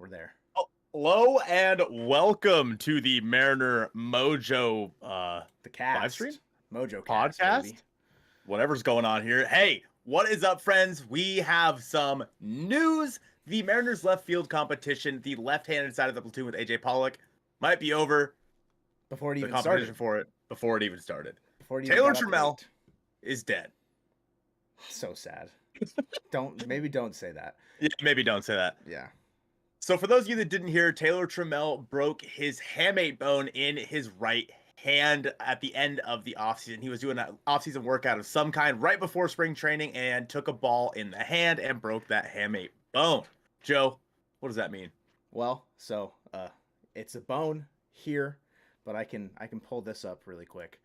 We're there. Hello and welcome to the Mariner Mojo The live cast. stream Mojo cast, baby. podcast. Whatever's going on here. Hey, what is up, friends? We have some news. The Mariners left field competition, the left-handed side of the platoon with AJ Pollock, might be over. Before it The even competition started. for it before it even started. Before it even Taylor got up Trammell late. is dead. So sad. Don't say that. Yeah, maybe don't say that. Yeah. So for those of you that didn't hear, Taylor Trammell broke his hamate bone in his right hand at the end of the offseason. He was doing an offseason workout of some kind right before spring training and took a ball in the hand and broke that hamate bone. Joe, what does that mean? Well, so it's a bone here, but I can pull this up really quick.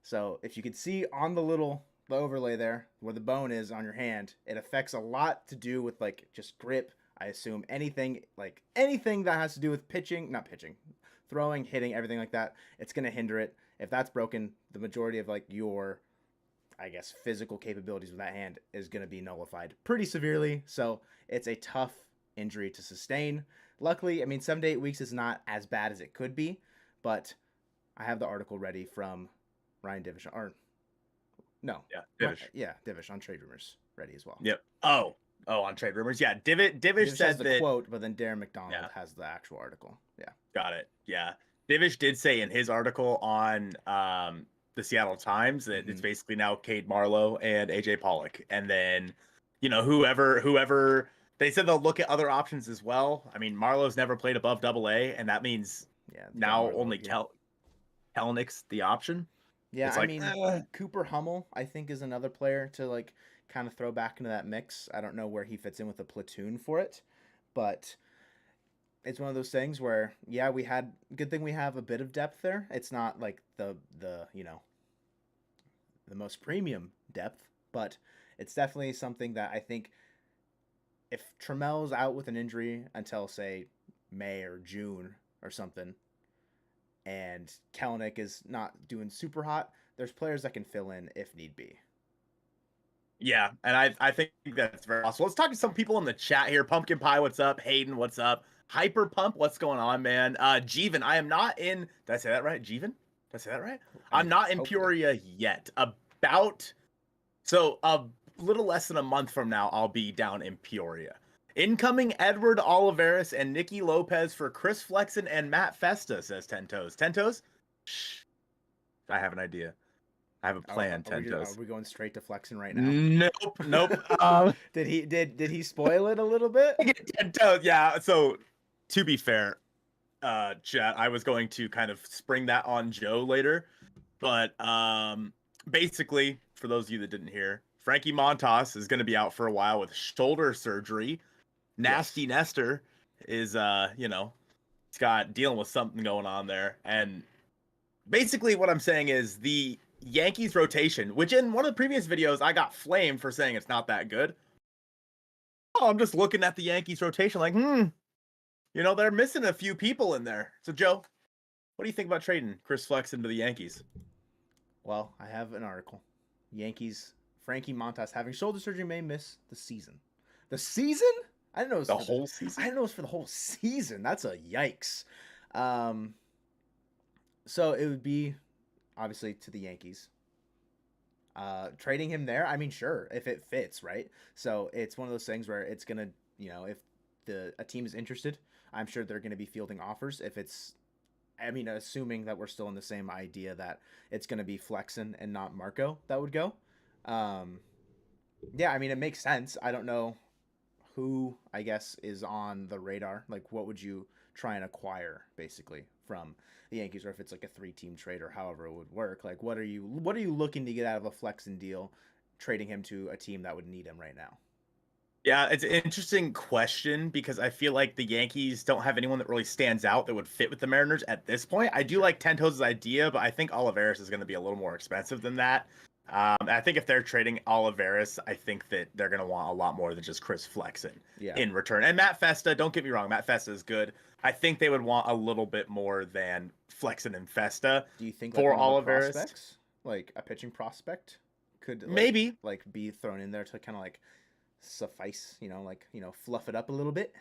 So if you can see on the overlay there where the bone is on your hand, it affects a lot to do with like just grip. I assume anything that has to do with throwing, hitting, everything like that, it's gonna hinder it. If that's broken, the majority of like your, I guess, physical capabilities with that hand is gonna be nullified pretty severely. So it's a tough injury to sustain. Luckily, I mean, 7 to 8 weeks is not as bad as it could be, but I have the article ready from Ryan Divish, or no, Yeah, Divish. Divish on Trade Rumors ready as well. Yep. Oh, on trade rumors. Yeah, Divish Divish said has the that. quote, but then Darren McDonald has the actual article. Yeah. Got it. Yeah. Divish did say in his article on the Seattle Times that it's basically now Cade Marlowe and AJ Pollock. And then, whoever they said they'll look at other options as well. I mean, Marlowe's never played above AA, and that means now only Kelenick's the option. Yeah, it's I mean, Cooper Hummel, I think, is another player to like kind of throw back into that mix. I don't know where he fits in with the platoon for it, but it's one of those things where, yeah, good thing we have a bit of depth there. It's not like the most premium depth, but it's definitely something that I think if Trammell's out with an injury until say May or June or something, and Kelenic is not doing super hot, there's players that can fill in if need be. Yeah, and I think that's very awesome. Let's talk to some people in the chat here. Pumpkin Pie, what's up? Hayden, what's up? Hyper Pump, what's going on, man? Jeevan, I am not in. Did I say that right? Jeevan? Did I say that right? I'm not in Peoria yet. So a little less than a month from now, I'll be down in Peoria. Incoming Edward Olivares and Nicky Lopez for Chris Flexen and Matt Festa, says Tentos. Tentos? Shh. I have an idea. I have a plan, Tentos. Are we going straight to Flexen right now? Nope. Did he spoil it a little bit? Tentos, yeah. So to be fair, chat, I was going to kind of spring that on Joe later, but basically, for those of you that didn't hear, Frankie Montas is going to be out for a while with shoulder surgery. Nasty Nestor is, he's got dealing with something going on there. And basically what I'm saying is the Yankees rotation, which in one of the previous videos, I got flamed for saying it's not that good. Oh, I'm just looking at the Yankees rotation like, they're missing a few people in there. So Joe, what do you think about trading Chris Flexen to the Yankees? Well, I have an article. Yankees, Frankie Montas having shoulder surgery may miss the season. The season? I didn't know it was the whole season. I didn't know it was for the whole season. That's a yikes. So it would be obviously to the Yankees. Trading him there, I mean, sure, if it fits, right? So it's one of those things where it's gonna, if a team is interested, I'm sure they're gonna be fielding offers. If it's, I mean, assuming that we're still in the same idea that it's gonna be Flexen and not Marco that would go. Yeah, I mean, it makes sense. I don't know who, I guess, is on the radar. Like, what would you try and acquire, basically, from the Yankees, or if it's like a 3-team trade or however it would work? Like, what are you looking to get out of a Flexen deal, trading him to a team that would need him right now? Yeah, it's an interesting question because I feel like the Yankees don't have anyone that really stands out that would fit with the Mariners at this point. I do like Tentos' idea, but I think Olivares is going to be a little more expensive than that. I think if they're trading Olivares, I think that they're going to want a lot more than just Chris Flexen in return. And Matt Festa, don't get me wrong, Matt Festa is good. I think they would want a little bit more than Flexen and Festa. Do you think for Olivares, prospects, like a pitching prospect, could maybe be thrown in there to kind of like suffice, fluff it up a little bit?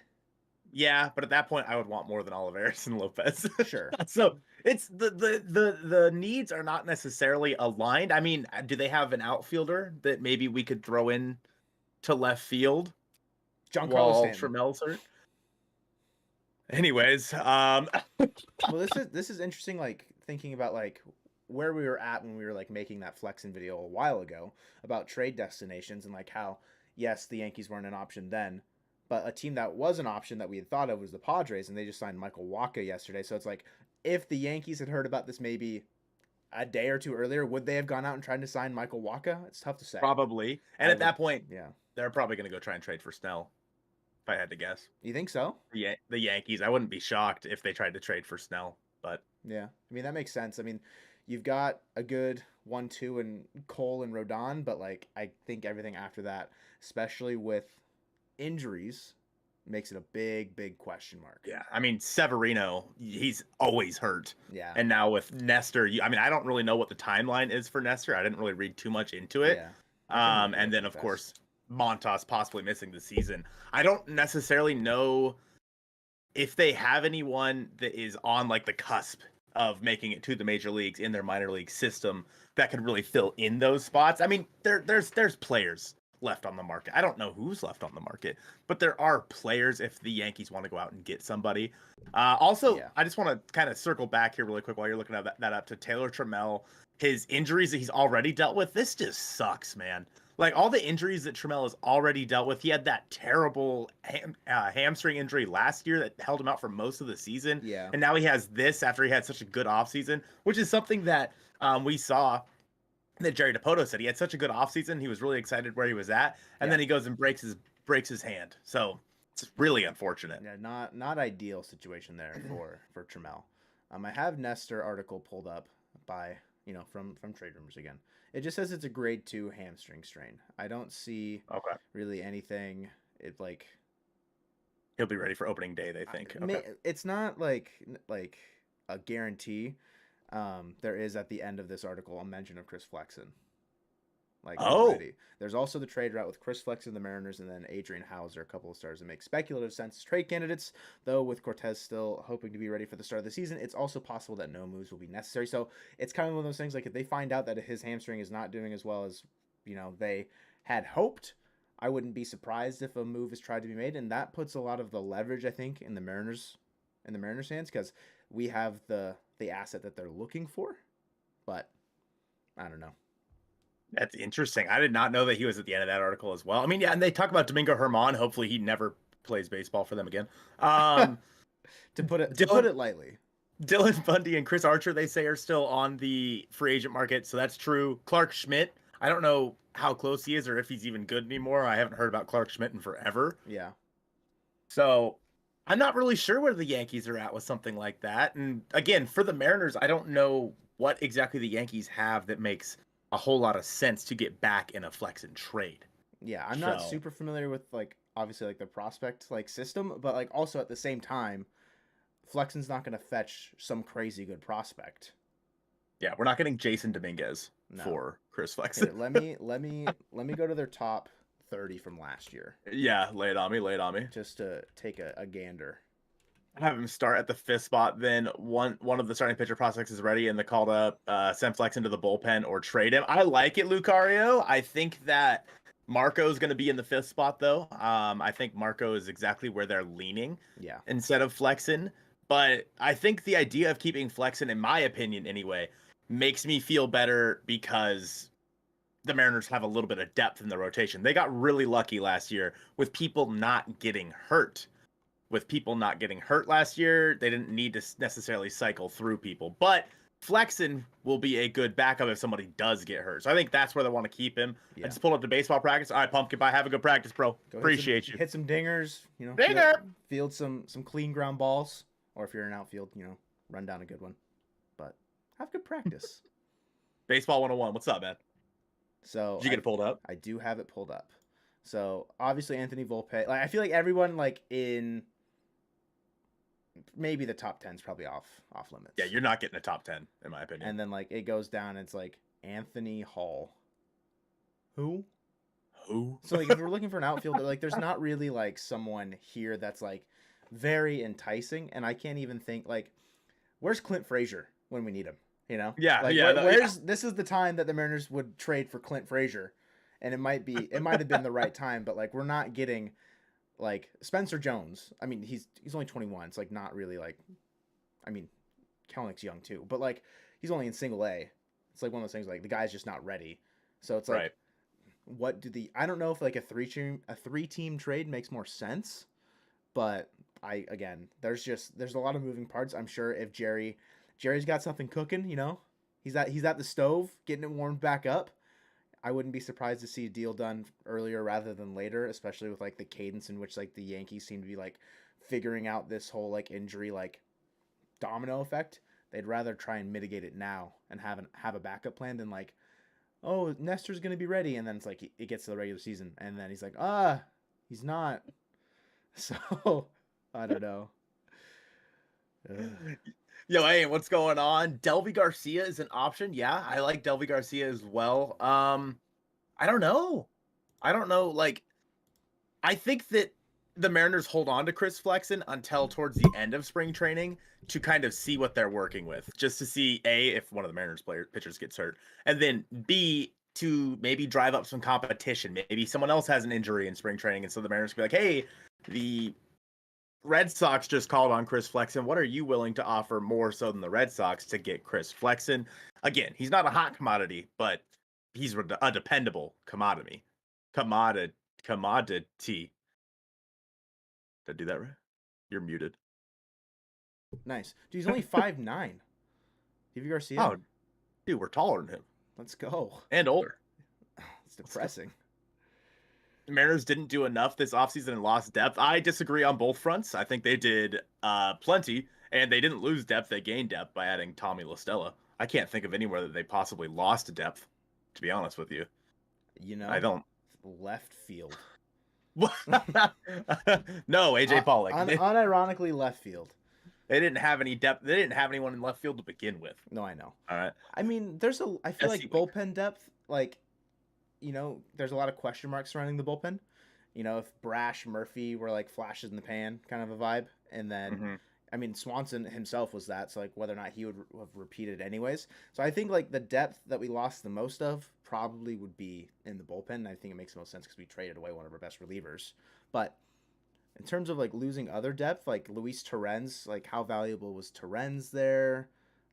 Yeah, but at that point, I would want more than Oliveris and Lopez. Sure. So it's the needs are not necessarily aligned. I mean, do they have an outfielder that maybe we could throw in to left field Giancarlo while Stanton. Trammell's hurt? Anyways, Well, this is interesting. Like thinking about like where we were at when we were like making that flexing video a while ago about trade destinations and like how yes the Yankees weren't an option then, but a team that was an option that we had thought of was the Padres, and they just signed Michael Wacha yesterday. So it's like if the Yankees had heard about this maybe a day or two earlier, would they have gone out and tried to sign Michael Wacha? It's tough to say. probably. And I at would, that point, yeah. they're probably going to go try and trade for Snell, if I had to guess. You think so? The Yankees. I wouldn't be shocked if they tried to trade for Snell, but Yeah, I mean that makes sense. I mean, you've got a good 1-2 in Cole and Rodon, but like I think everything after that, especially with injuries, makes it a big question mark. yeah, I mean Severino, he's always hurt. Yeah. And now with Nestor, I mean, I don't really know what the timeline is for Nestor. I didn't really read too much into it. Yeah. And then of course Montas possibly missing the season. I don't necessarily know if they have anyone that is on like the cusp of making it to the major leagues in their minor league system that could really fill in those spots. I mean, there's players left on the market. I don't know who's left on the market, but there are players if the Yankees want to go out and get somebody. Also, Yeah. I just want to kind of circle back here really quick while you're looking at that up to Taylor Trammell. His injuries that he's already dealt with. This just sucks, man. Like all the injuries that Trammell has already dealt with. He had that terrible hamstring injury last year that held him out for most of the season. Yeah. And now he has this after he had such a good offseason, which is something that we saw that Jerry Dipoto said. He had such a good offseason. He was really excited where he was at. And then he goes and breaks his hand. So it's really unfortunate. Yeah, not ideal situation there for Trammell. I have Nestor article pulled up by from Trade Rumors again. It just says it's a grade 2 hamstring strain. I don't see really anything. It like he'll be ready for opening day. They think it's not like a guarantee. There is at the end of this article a mention of Chris Flexen. Like already. There's also the trade route with Chris Flexen, the Mariners, and then Adrian Hauser, a couple of stars that make speculative sense as trade candidates. Though with Cortez still hoping to be ready for the start of the season, it's also possible that no moves will be necessary. So it's kind of one of those things like if they find out that his hamstring is not doing as well as they had hoped, I wouldn't be surprised if a move is tried to be made, and that puts a lot of the leverage I think in the Mariners hands because we have the asset that they're looking for, but I don't know. That's interesting. I did not know that he was at the end of that article as well. I mean, yeah, and they talk about Domingo Germán. Hopefully, he never plays baseball for them again. To put it lightly, Dylan Bundy and Chris Archer, they say, are still on the free agent market, so that's true. Clark Schmidt, I don't know how close he is or if he's even good anymore. I haven't heard about Clark Schmidt in forever. Yeah. So I'm not really sure where the Yankees are at with something like that. And again, for the Mariners, I don't know what exactly the Yankees have that makes a whole lot of sense to get back in a flex and trade. Yeah, I'm not super familiar with like obviously like the prospect like system, but like also at the same time, Flexen's not going to fetch some crazy good prospect. Yeah, we're not getting Jason Dominguez for Chris Flexen. Here, let me go to their top 30 from last year. Yeah, lay it on me. Just to take a gander. Have him start at the 5th spot. Then one of the starting pitcher prospects is ready, and the call to send Flex into the bullpen or trade him. I like it, Lucario. I think that Marco is going to be in the 5th spot, though. I think Marco is exactly where they're leaning. Yeah. Instead of Flexen, but I think the idea of keeping Flexen, in my opinion, anyway, makes me feel better because the Mariners have a little bit of depth in the rotation. They got really lucky last year with people not getting hurt. With people not getting hurt last year, they didn't need to necessarily cycle through people. But Flexen will be a good backup if somebody does get hurt. So I think that's where they want to keep him. Yeah. I just pulled up to baseball practice. All right, Pumpkin Pie, have a good practice, bro. Appreciate you. Hit some dingers, field some clean ground balls. Or if you're in outfield, run down a good one. But have good practice. Baseball 101. What's up, man? So did you get it pulled up? I do have it pulled up. So obviously Anthony Volpe. Like I feel like everyone like in maybe the top 10 is probably off limits. Yeah, you're not getting a top 10 in my opinion. And then like it goes down. It's like Anthony Hall. Who? So like if we're looking for an outfielder, like there's not really like someone here that's like very enticing, and I can't even think like, where's Clint Frazier when we need him? You know, Yeah, like yeah, no, yeah. where's this is the time that the Mariners would trade for Clint Frazier, and it might have been the right time, but like we're not getting like Spencer Jones. I mean, he's only 21. It's like not really like, I mean, Kelenick's young too, but like he's only in single A. It's like one of those things like the guy's just not ready. So it's like, Right. what do the I don't know if like a three team trade makes more sense, but I again there's a lot of moving parts. I'm sure if Jerry's got something cooking, you know, he's at the stove getting it warmed back up. I wouldn't be surprised to see a deal done earlier rather than later, especially with like the cadence in which like the Yankees seem to be like figuring out this whole like injury like domino effect. They'd rather try and mitigate it now and have a backup plan than like, oh, Nestor's gonna be ready, and then it's like it gets to the regular season, and then he's like, he's not. So I don't know. Ugh. Yo, hey, what's going on? Delvey Garcia is an option. Yeah, I like Delvey Garcia as well. I don't know. I don't know. Like, I think that the Mariners hold on to Chris Flexen until towards the end of spring training to kind of see what they're working with, just to see A, if one of the Mariners pitchers gets hurt, and then B, to maybe drive up some competition. Maybe someone else has an injury in spring training, and so the Mariners can be like, hey, the Red Sox just called on Chris Flexen. What are you willing to offer more so than the Red Sox to get Chris Flexen? Again, he's not a hot commodity, but he's a dependable commodity. Commodity. Did I do that right? You're muted. Nice, dude. He's only 5'9". Davy Garcia. Oh, dude, we're taller than him Let's go. and older. It's depressing. The Mariners didn't do enough this offseason and lost depth. I disagree on both fronts. I think they did plenty, and they didn't lose depth. They gained depth by adding Tommy LaStella. I can't think of anywhere that they possibly lost depth, to be honest with you. You know, I don't. left field. No, AJ Pollock. Unironically, left field. They didn't have any depth. They didn't have anyone in left field to begin with. No, I know. All right. I mean, I feel like bullpen depth, like, you know, there's a lot of question marks surrounding the bullpen. You know, if Brash, Murphy were like flashes in the pan kind of a vibe, and then, I mean, Swanson himself was that, so like whether or not he would have repeated anyways. So I think like the depth that we lost the most of probably would be in the bullpen. I think it makes the most sense because we traded away one of our best relievers. But in terms of like losing other depth, like Luis Torrens, like how valuable was Torrens there?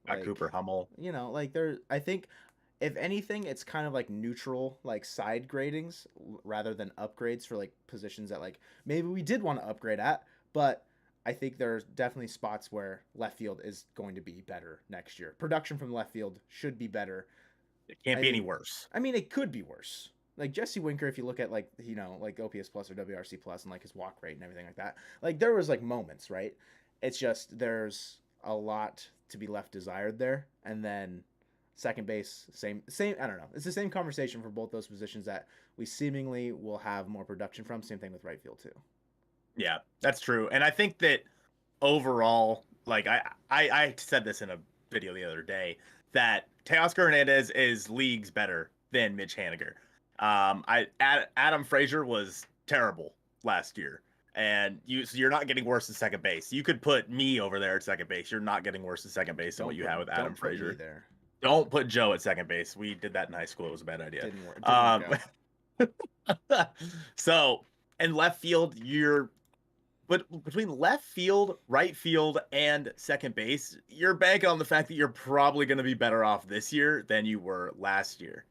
Like, Cooper Hummel. You know, like I think if anything, it's kind of like neutral, like side gradings rather than upgrades for like positions that like maybe we did want to upgrade at, but I think there's definitely spots where left field is going to be better next year. Production from left field should be better. It can't be any worse. I mean, it could be worse. Like Jesse Winker, if you look at like, you know, like OPS plus or WRC plus and like his walk rate and everything like that, like there was like moments, right? It's just there's a lot to be left desired there. And then second base, same. I don't know. It's the same conversation for both those positions that we seemingly will have more production from. Same thing with right field too. Yeah, that's true. And I think that overall, like I said this in a video the other day, that Teoscar Hernandez is leagues better than Mitch Haniger. Adam Frazier was terrible last year, and you're not getting worse at second base. You could put me over there at second base. You're not getting worse at second base than what you have with Adam Frazier. There. Don't put Joe at second base. We did that in high school. It was a bad idea. Didn't work. So in left field, but between left field, right field, and second base, you're banking on the fact that you're probably going to be better off this year than you were last year.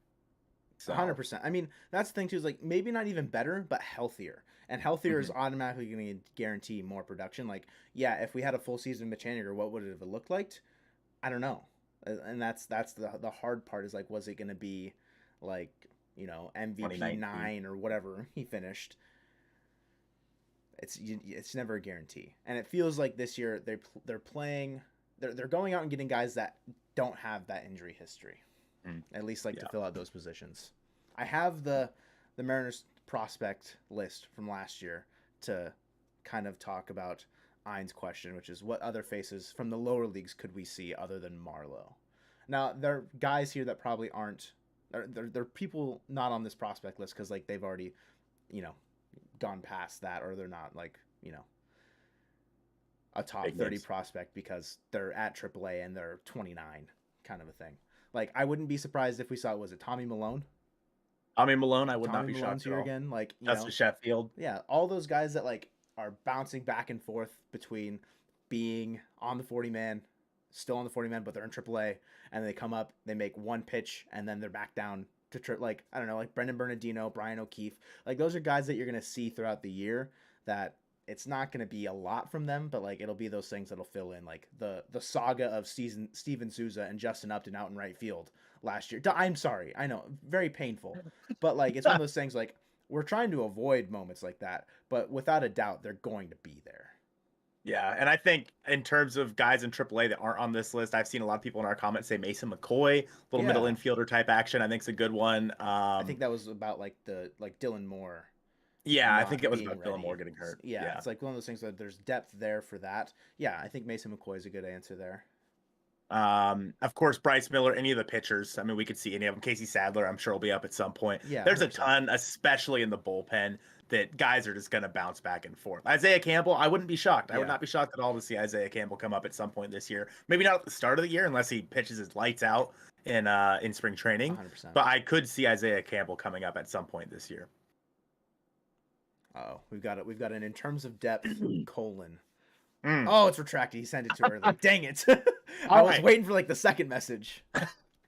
So. 100%. I mean, that's the thing too, is like maybe not even better, but healthier. And healthier is automatically going to guarantee more production. Like, yeah, if we had a full season of Mitch Haniger, what would it have looked like? I don't know. And that's the hard part is like, was it going to be like, you know, MVP 9 or whatever he finished? It's never a guarantee. And it feels like this year they're going out and getting guys that don't have that injury history. At least to fill out those positions. I have the Mariners prospect list from last year to kind of talk about Ein's question, which is what other faces from the lower leagues could we see other than Marlowe? Now, there are guys here that probably aren't. They're people not on this prospect list because like they've already, you know, gone past that, or they're not like, you know, a top Big 30 names. prospect because they're at AAA and they're 29, kind of a thing. Like, I wouldn't be surprised if we saw, was it Tommy Malone? Tommy Malone, I would not Tommy be Malone's shocked at here all. again. Like, That's the Sheffield. yeah, all those guys that like are bouncing back and forth between being on the 40 man, still on the 40 man, but they're in AAA, and they come up, they make one pitch, and then they're back down to like, I don't know, like Brendan Bernardino, Brian O'Keefe. Like, those are guys that you're gonna see throughout the year. That it's not gonna be a lot from them, but like it'll be those things that'll fill in, like the saga of Steven Souza and Justin Upton out in right field last year. I'm sorry, I know, very painful, but like it's one of those things like we're trying to avoid moments like that, but without a doubt, they're going to be there. Yeah, and I think in terms of guys in AAA that aren't on this list, I've seen a lot of people in our comments say Mason McCoy, little middle Yeah, infielder type action. I think it's a good one. I think that was about like the like Dylan Moore Yeah, I think not it was being about Dylan Moore ready. getting hurt. Yeah, Yeah. it's like one of those things that there's depth there for that. Yeah, I think Mason McCoy is a good answer there. Of course, Bryce Miller, any of the pitchers. I mean, we could see any of them. Casey Sadler, I'm sure will be up at some point. Yeah, There's a 100%. ton, especially in the bullpen, that guys are just going to bounce back and forth. Isaiah Campbell, I wouldn't be shocked. I would Yeah. not be shocked at all to see Isaiah Campbell come up at some point this year. Maybe not at the start of the year, unless he pitches his lights out in spring training. 100%. But I could see Isaiah Campbell coming up at some point this year. Oh, we've got it. We've got an in terms of depth colon. Mm. Oh, it's retracted. He sent it too early. Dang it. I All was right. waiting for like the second message.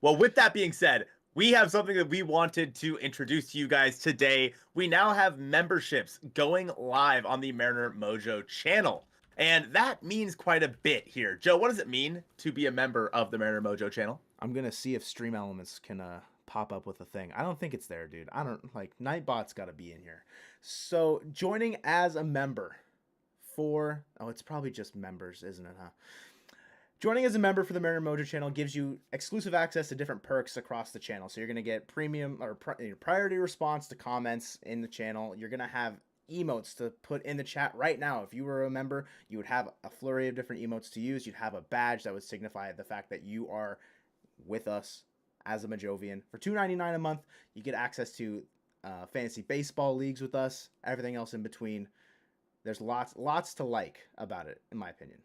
Well, with that being said, we have something that we wanted to introduce to you guys today. We now have memberships going live on the Mariner Mojo channel. And that means quite a bit here. Joe, what does it mean to be a member of the Mariner Mojo channel? I'm going to see if Stream Elements can pop up with a thing. I don't think it's there, dude. I don't like Nightbot's got to be in here. So joining as a member for, oh, it's probably just members, isn't it, huh? Joining as a member for the Mariner Mojo channel gives you exclusive access to different perks across the channel. So you're going to get premium or priority response to comments in the channel. You're going to have emotes to put in the chat right now. If you were a member, you would have a flurry of different emotes to use. You'd have a badge that would signify the fact that you are with us as a Mojovian. For $2.99 a month, you get access to fantasy baseball leagues with us, everything else in between. There's lots to like about it, in my opinion.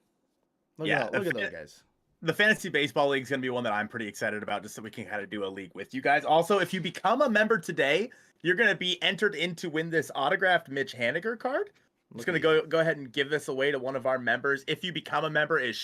Look at those guys. The fantasy baseball league is going to be one that I'm pretty excited about, just so we can kind of do a league with you guys. Also, if you become a member today, you're going to be entered in to win this autographed Mitch Haniger card. I'm just going to go ahead and give this away to one of our members. If you become a member, it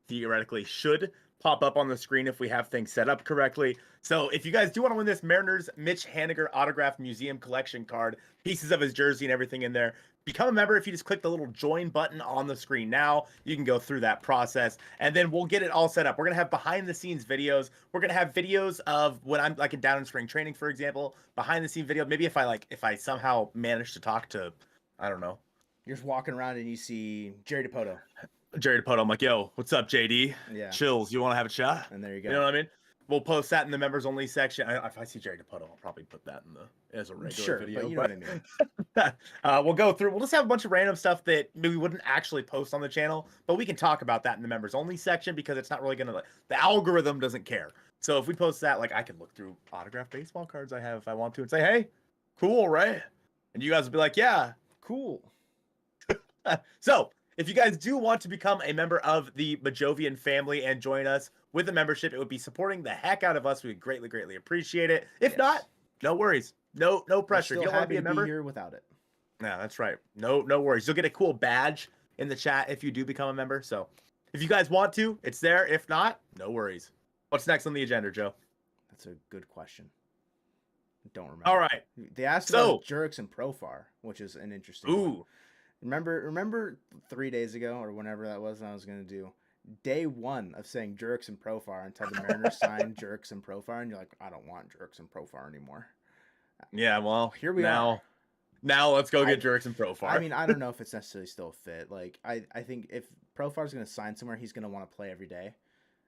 theoretically should pop up on the screen if we have things set up correctly. So if you guys do want to win this Mariners Mitch Haniger autographed museum collection card, pieces of his jersey and everything in there, become a member. If you just click the little join button on the screen now, you can go through that process, and then we'll get it all set up. We're going to have behind the scenes videos. We're going to have videos of when I'm like down in spring training, for example, behind the scene video. Maybe if I somehow manage to talk to, I don't know. You're just walking around and you see Jerry DePoto. I'm like, yo, what's up, JD? Yeah. Chills. You want to have a chat? And there you go. You know what I mean? We'll post that in the members only section. If I see Jerry DePoto, I'll probably put that in as a regular video. But you know what I mean. We'll go through. We'll just have a bunch of random stuff that we wouldn't actually post on the channel, but we can talk about that in the members only section because it's not really gonna. The algorithm doesn't care. So if we post that, like I can look through autographed baseball cards I have if I want to and say, hey, cool, right? And you guys will be like, yeah, cool. So if you guys do want to become a member of the Mojovian family and join us with a membership, it would be supporting the heck out of us. We'd greatly appreciate it. If not, no worries. No pressure. We're You still don't want to happy be a member here without it. Yeah, that's right. No worries. You'll get a cool badge in the chat if you do become a member. So if you guys want to, it's there. If not, no worries. What's next on the agenda, Joe? That's a good question. Don't remember. All right. They asked about Jurix and Profar, which is an interesting one. Remember 3 days ago or whenever that was, I was going to do day one of saying Jurix and Profar until the Mariners signed Jurix and Profar, and you're like, I don't want Jurix and Profar anymore. Yeah, well, here we are. Now let's go get Jurix and Profar. I mean, I don't know if it's necessarily still a fit. Like, I think if Profar's going to sign somewhere, he's going to want to play every day.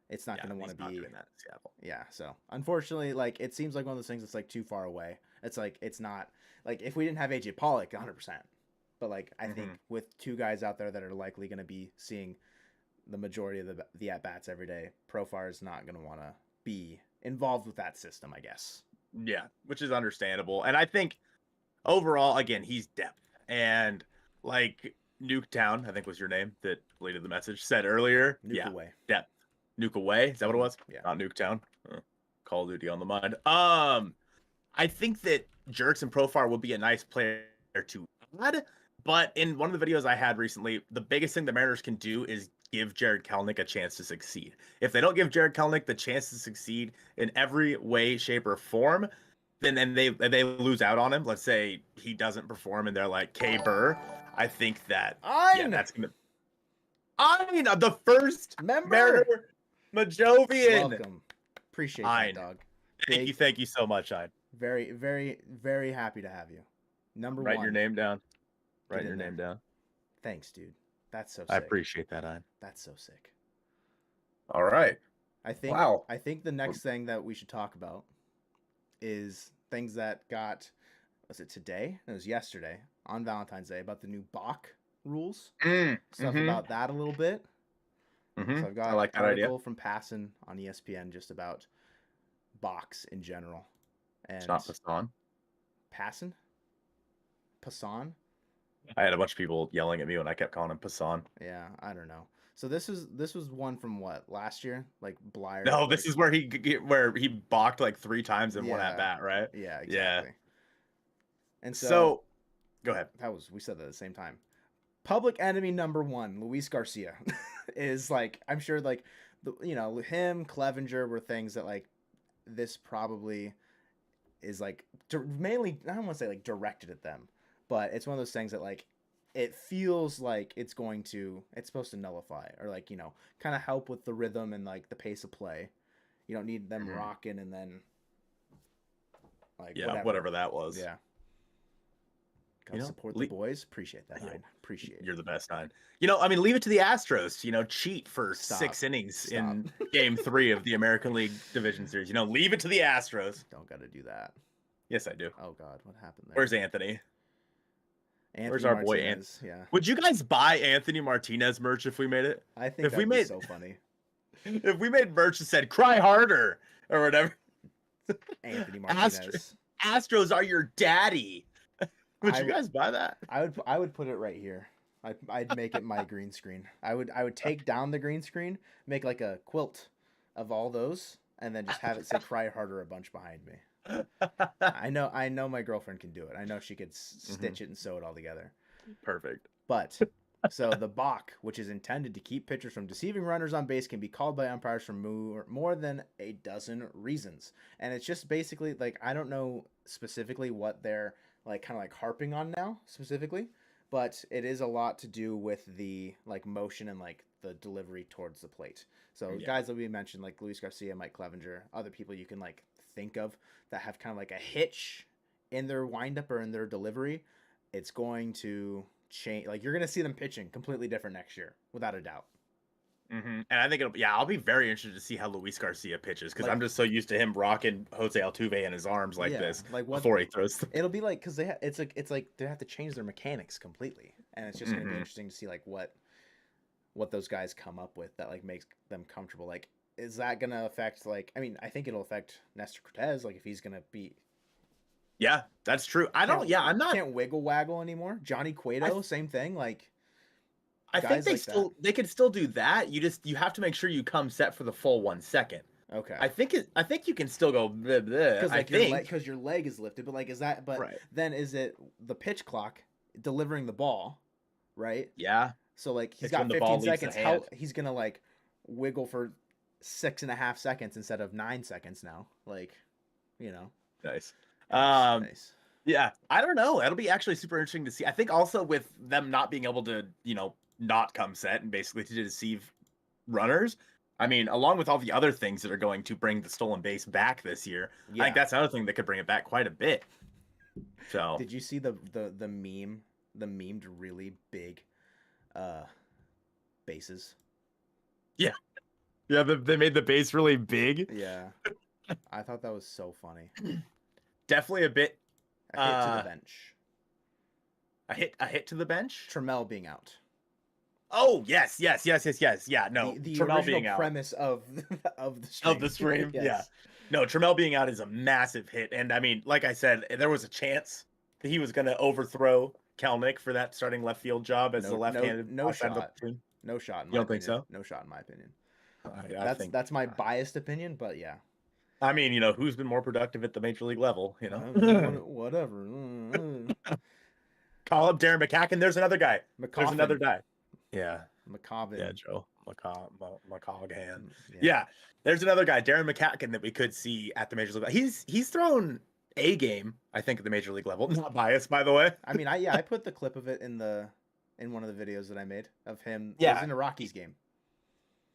It's not going to want to be doing that in Seattle. Yeah, so unfortunately, like, it seems like one of those things that's like too far away. It's like it's not like if we didn't have AJ Pollock, 100%. But like I think with two guys out there that are likely going to be seeing the majority of the at bats every day, Profar is not going to want to be involved with that system, I guess. Yeah, which is understandable, and I think overall, again, he's depth, and like Nuketown, I think was your name that deleted the message, said earlier. Nuke away. Depth. Nuke away. Is that what it was? Yeah. Not Nuketown. Call of Duty on the mind. I think that Jerks and Profar would be a nice player to add, but in one of the videos I had recently, the biggest thing the Mariners can do is give Jared Kelenic a chance to succeed. If they don't give Jared Kelenic the chance to succeed in every way, shape, or form, then they lose out on him. Let's say he doesn't perform and they're like K Burr. I think that that's gonna. The first Mariner Majovian. Welcome. Appreciate that, dog. Thank you so much, Ein. Very, very, very happy to have you. Number one. Write your name down. Write your name down. Thanks, dude. That's so sick. I appreciate that, Ein. That's so sick. All right. I think the next thing that we should talk about is things that was it today? It was yesterday on Valentine's Day about the new Bach rules. Stuff about that a little bit. So I've got an article from Passon on ESPN just about Bachs in general. And it's not Passon. Passon? I had a bunch of people yelling at me when I kept calling him Passon. Yeah, I don't know. So this was one from what, last year? Like Blyer. No, this is where he balked like 3 times in one at bat, right? Yeah, exactly. Yeah. And so go ahead. We said that at the same time. Public enemy number 1, Luis Garcia, is like, I'm sure like him, Clevenger were things that like this probably is like mainly, I don't want to say like directed at them, but it's one of those things that like it feels like it's supposed to nullify or like, kind of help with the rhythm and like the pace of play. You don't need them rocking and then like whatever that was. Yeah. Gotta support the boys. Appreciate that, Hein. Appreciate it. You're the best, Hein. Leave it to the Astros, cheat for 6 innings in game 3 of the American League Division Series. Leave it to the Astros. Don't gotta do that. Yes, I do. Oh God, what happened there? Where's Anthony? Where's our boy Anthony? Yeah. Would you guys buy Anthony Martinez merch if we made it? I think that'd be so funny. If we made merch that said "Cry Harder" or whatever. Anthony Martinez. Astros are your daddy. Would you guys buy that? I would put it right here. I'd make it my green screen. I would take down the green screen, make like a quilt of all those, and then just have it say "Cry Harder" a bunch behind me. I know my girlfriend can do it. I know she could stitch it and sew it all together. Perfect. But so the balk, which is intended to keep pitchers from deceiving runners on base, can be called by umpires for more than a dozen reasons. And it's just basically like, I don't know specifically what they're like kind of like harping on now specifically, but it is a lot to do with the like motion and like the delivery towards the plate. So guys that we mentioned like Luis Garcia, Mike Clevenger, other people you can like think of that have kind of like a hitch in their windup or in their delivery, it's going to change. Like you're going to see them pitching completely different next year without a doubt. And I think I'll be very interested to see how Luis Garcia pitches because I'm just so used to him rocking Jose Altuve in his arms like this before he throws. It'll be like because it's like they have to change their mechanics completely, and it's just going to be interesting to see like what those guys come up with that like makes them comfortable. Like, is that going to affect like? I mean, I think it'll affect Nestor Cortez. Like if he's going to be. Yeah, that's true. I'm not. Can't wiggle waggle anymore. Johnny Cueto, same thing. Like. I think they could still do that. You have to make sure you come set for the full 1 second. Okay. I think you can still go because because your leg is lifted, but like is that then is it the pitch clock delivering the ball, right? Yeah. So like he's got 15 seconds. How he's gonna like wiggle for 6.5 seconds instead of 9 seconds now? Like, Nice. Nice. Yeah, I don't know. It'll be actually super interesting to see. I think also with them not being able to, not come set and basically to deceive runners. I mean, along with all the other things that are going to bring the stolen base back this year, I think that's another thing that could bring it back quite a bit. So, did you see the memed really big bases? Yeah. Yeah, they made the base really big. Yeah. I thought that was so funny. Definitely a bit a hit to the bench. A hit to the bench? Trammell being out. Oh, yes. Yeah, no. The Trammell original being out. premise of the stream. Of the stream, yes. Yeah. No, Trammell being out is a massive hit. And I mean, like I said, there was a chance that he was going to overthrow Kelnick for that starting left field job as the left-handed no outside of the shot. platoon? No shot in You my don't think opinion. so? No shot in my opinion. I think. That's my biased opinion, but yeah. I mean, who's been more productive at the major league level? Whatever. Call up Darren McCacken. There's another guy. There's another McCoffin. guy. Yeah. McCobbin. Yeah, Joe. McCoghan. Yeah. Yeah. There's another guy, Darren McCacken, that we could see at the major league level. He's thrown a game, I think, at the major league level. Not biased, by the way. I mean, I put the clip of it in one of the videos that I made of him. Yeah. It was in a Rockies game.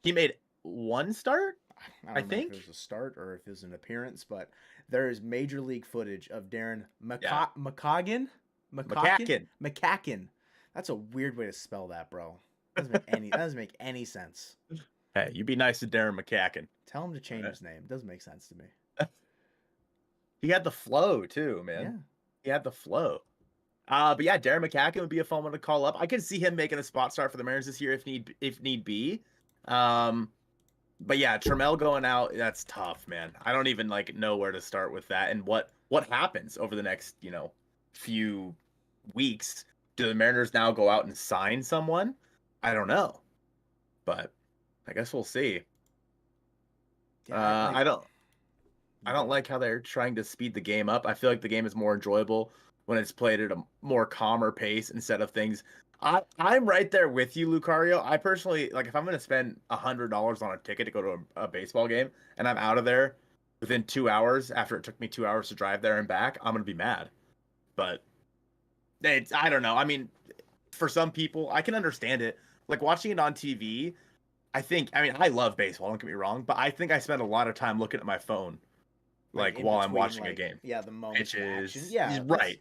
He made one start. I don't know if it was a start or if it was an appearance, but there is major league footage of Darren McCacken. That's a weird way to spell that, bro. That doesn't make any sense. Hey, you be nice to Darren McCacken. Tell him to change his name. It doesn't make sense to me. He had the flow too, man. Yeah. He had the flow. But yeah, Darren McCacken would be a fun one to call up. I could see him making a spot start for the Mariners this year if need be. But yeah, Trammell going out, that's tough, man. I don't even know where to start with that and what happens over the next, few weeks. Do the Mariners now go out and sign someone? I don't know. But I guess we'll see. Yeah, I don't like how they're trying to speed the game up. I feel like the game is more enjoyable when it's played at a more calmer pace instead of things. I'm right there with you, Lucario. I personally, if I'm going to spend $100 on a ticket to go to a baseball game and I'm out of there within 2 hours after it took me 2 hours to drive there and back, I'm going to be mad. But I don't know. I mean, for some people, I can understand it. Watching it on TV, I love baseball, don't get me wrong, but I think I spend a lot of time looking at my phone while I'm watching a game. Yeah, the moments of action. Yeah, right.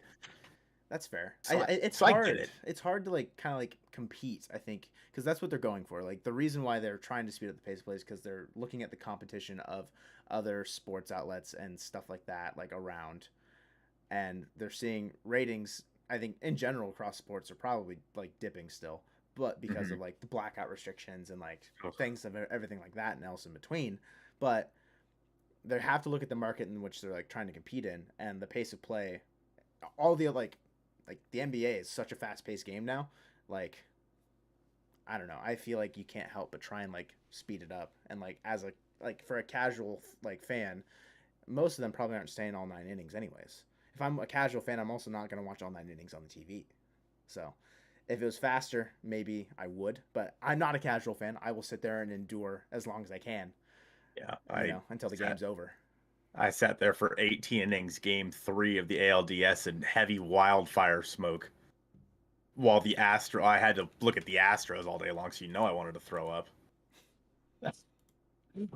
That's fair. It's hard. I get it. It's hard to kind of compete, I think, because that's what they're going for. The reason why they're trying to speed up the pace of play is because they're looking at the competition of other sports outlets and stuff like that, around, and they're seeing ratings. I think in general across sports are probably dipping still, but because of the blackout restrictions and things of everything like that and else in between, but they have to look at the market in which they're trying to compete in and the pace of play. All the the NBA is such a fast-paced game now. I don't know. I feel like you can't help but try and speed it up. And as a for a casual fan, most of them probably aren't staying all 9 innings anyways. If I'm a casual fan, I'm also not going to watch all 9 innings on the TV. So, if it was faster, maybe I would. But I'm not a casual fan. I will sit there and endure as long as I can. Yeah, until the game's over. I sat there for 18 innings, game 3 of the ALDS, and heavy wildfire smoke. While I had to look at the Astros all day long, so I wanted to throw up.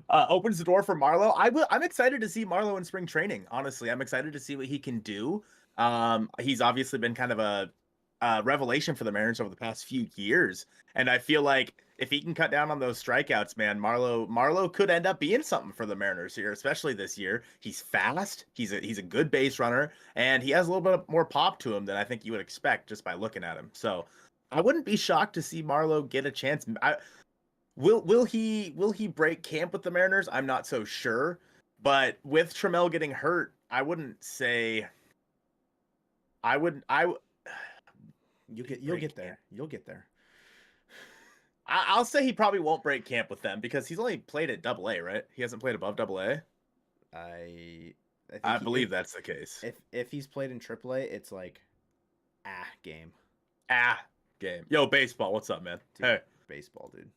Opens the door for Marlowe. I'm excited to see Marlowe in spring training. Honestly, I'm excited to see what he can do. He's obviously been kind of a revelation for the Mariners over the past few years, and I feel like if he can cut down on those strikeouts, man, Marlowe could end up being something for the Mariners here, especially this year. He's fast. He's a good base runner, and he has a little bit more pop to him than I think you would expect just by looking at him. So I wouldn't be shocked to see Marlowe get a chance. Will he break camp with the Mariners? I'm not so sure, but with Trammell getting hurt, I wouldn't say. You'll get there. You'll get there. I'll say he probably won't break camp with them because he's only played at AA, right? He hasn't played above AA. I believe that's the case. If he's played in AAA, it's game. Game. Yo, baseball. What's up, man? Dude, hey, baseball, dude.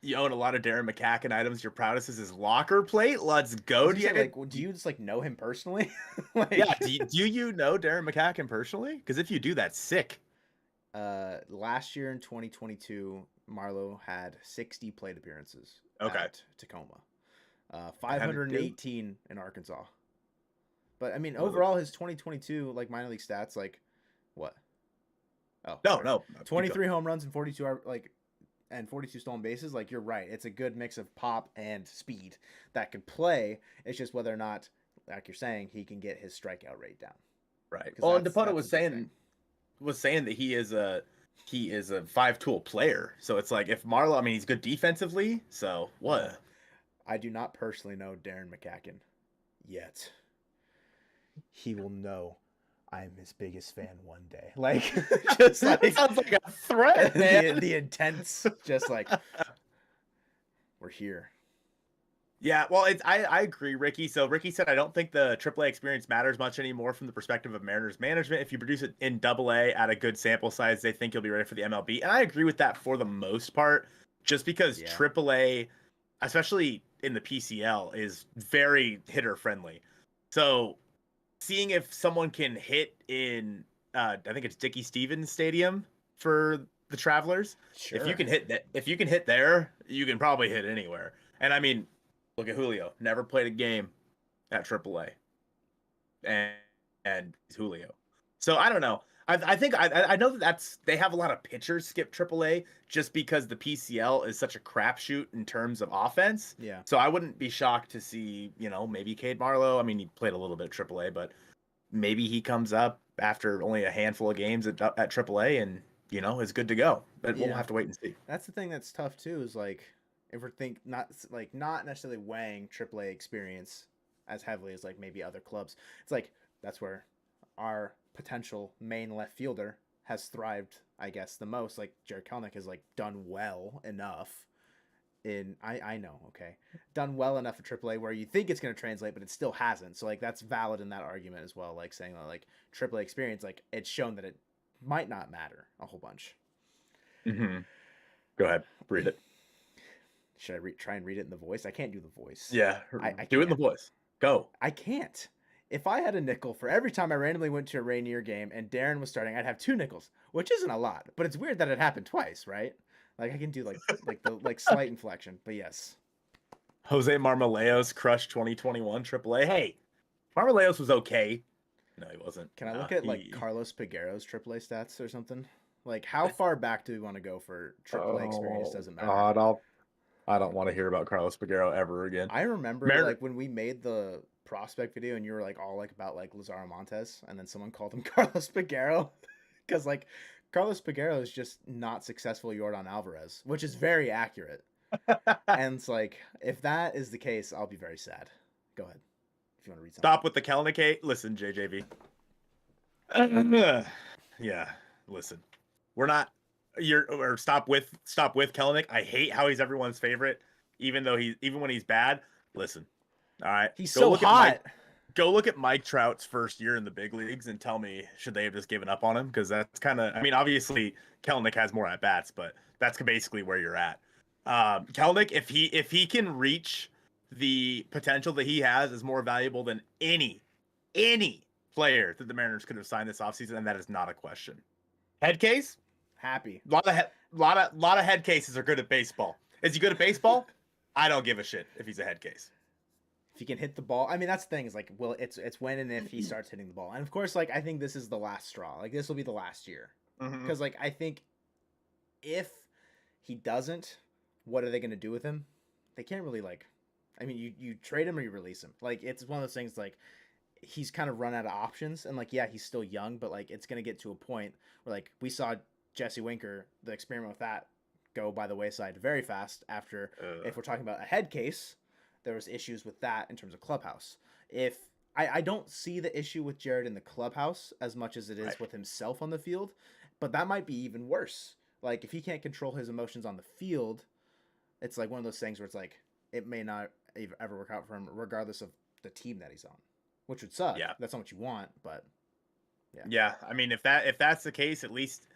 You own a lot of Darren McCacken items. Your proudest is his locker plate. Let's go. Do you just know him personally? Yeah. Do you know Darren McCacken personally? Because if you do, that's sick. Last year in 2022, Marlowe had 60 plate appearances at Tacoma. 518 in Arkansas. But I mean, overall, his 2022 minor league stats, what? Oh no, 23 home runs and 42 stolen bases. You're right. It's a good mix of pop and speed that could play. It's just whether or not, like you're saying, he can get his strikeout rate down. Right. Well, and DePoto was saying that he is a 5-tool player. So it's if Marlowe, I mean, he's good defensively. So what? I do not personally know Darren McCacken yet. He will know. I'm his biggest fan one day. Like, just That like sounds like a threat, man. the intense, just like we're here. Yeah, well, I agree, Ricky. So Ricky said I don't think the AAA experience matters much anymore from the perspective of Mariners management. If you produce it in AA at a good sample size, they think you'll be ready for the MLB. And I agree with that for the most part, just because Yeah. AAA, especially in the PCL, is very hitter friendly. So seeing if someone can hit in, I think it's Dickie Stevens Stadium for the Travelers. If you Sure. can hit that, if you can hit there, you can probably hit anywhere. And I mean, look at Julio. Never played a game at AAA, and he's Julio. So I don't know. I think I know that's they have a lot of pitchers skip AAA just because the PCL is such a crapshoot in terms of offense. Yeah. So I wouldn't be shocked to see maybe Cade Marlowe. I mean, he played a little bit at AAA, but maybe he comes up after only a handful of games at AAA and is good to go. But we'll have to wait and see. That's the thing that's tough too. Is like if we're not necessarily weighing AAA experience as heavily as like maybe other clubs. It's like that's where our potential main left fielder has thrived, I guess, the most. Like Jared Kelenic has like done well enough in I know, okay. Done well enough at AAA where you think it's gonna translate, but it still hasn't. So like that's valid in that argument as well. Like saying that like AAA experience, like it's shown that it might not matter a whole bunch. Mm-hmm. Go ahead, read it. Should I try and read it in the voice? I can't do the voice. Yeah, I do it in the can't. voice. Go. I can't. If I had a nickel for every time I randomly went to a Rainier game and Darren was starting, I'd have 2 nickels, which isn't a lot, but it's weird that it happened twice, right? Like I can do like slight inflection, but yes. Jose Marmoleos crushed 2021 AAA. Hey, Marmoleos was okay. No, he wasn't. Can I look at like Carlos Peguero's AAA stats or something? Like how far back do we want to go for AAA experience? Doesn't matter. God, I don't want to hear about Carlos Peguero ever again. I remember like when we made the prospect video and you were like all like about like Lazaro Montes and then someone called him Carlos Peguero because like Carlos Peguero is just not successful Yordan Alvarez, which is very accurate. And it's like if that is the case, I'll be very sad. Go ahead if you want to read something. Stop with the Kelenic. Listen, JJV. Yeah, listen. We're not. Stop with Kelenic. I hate how he's everyone's favorite, even when he's bad. Listen, all right. He's so hot. Go look at Mike Trout's first year in the big leagues and tell me should they have just given up on him? Because that's kind of. I mean, obviously Kelenic has more at bats, but that's basically where you're at. Kelenic, if he can reach the potential that he has, is more valuable than any player that the Mariners could have signed this offseason, and that is not a question. Head case. Happy. A lot of head cases are good at baseball. Is he good at baseball? I don't give a shit if he's a head case. If he can hit the ball, I mean that's the thing is like, well, it's when and if he starts hitting the ball, and of course, like I think this is the last straw. Like this will be the last year because like I think if he doesn't, what are they going to do with him? They can't really like. I mean, you trade him or you release him. Like it's one of those things like he's kind of run out of options, and like yeah, he's still young, but like it's going to get to a point where like we saw Jesse Winker, the experiment with that go by the wayside very fast after if we're talking about a head case, there was issues with that in terms of clubhouse. If I don't see the issue with Jared in the clubhouse as much as it is with himself on the field, but that might be even worse. Like if he can't control his emotions on the field, it's like one of those things where it's like it may not ever work out for him regardless of the team that he's on, which would suck. Yeah. That's not what you want, but yeah. Yeah, I mean if that's the case, at least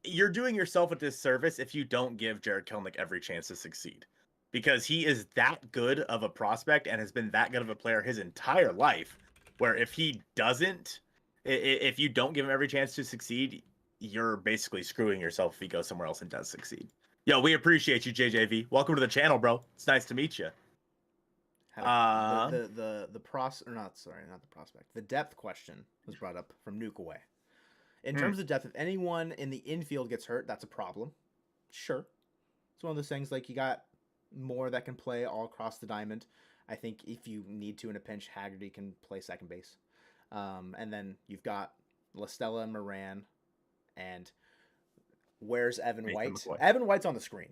you're doing yourself a disservice if you don't give Jared Kelenic every chance to succeed, because he is that good of a prospect and has been that good of a player his entire life, where if you don't give him every chance to succeed, you're basically screwing yourself if he goes somewhere else and does succeed. Yo, we appreciate you, JJV. Welcome to the channel, bro. It's nice to meet you. The prospect. The depth question was brought up from Nuke Away. In terms of depth, if anyone in the infield gets hurt, that's a problem. Sure. It's one of those things like you got more that can play all across the diamond. I think if you need to in a pinch, Haggerty can play second base. And then you've got LaStella and Moran. And where's Evan White? Evan White's on the screen.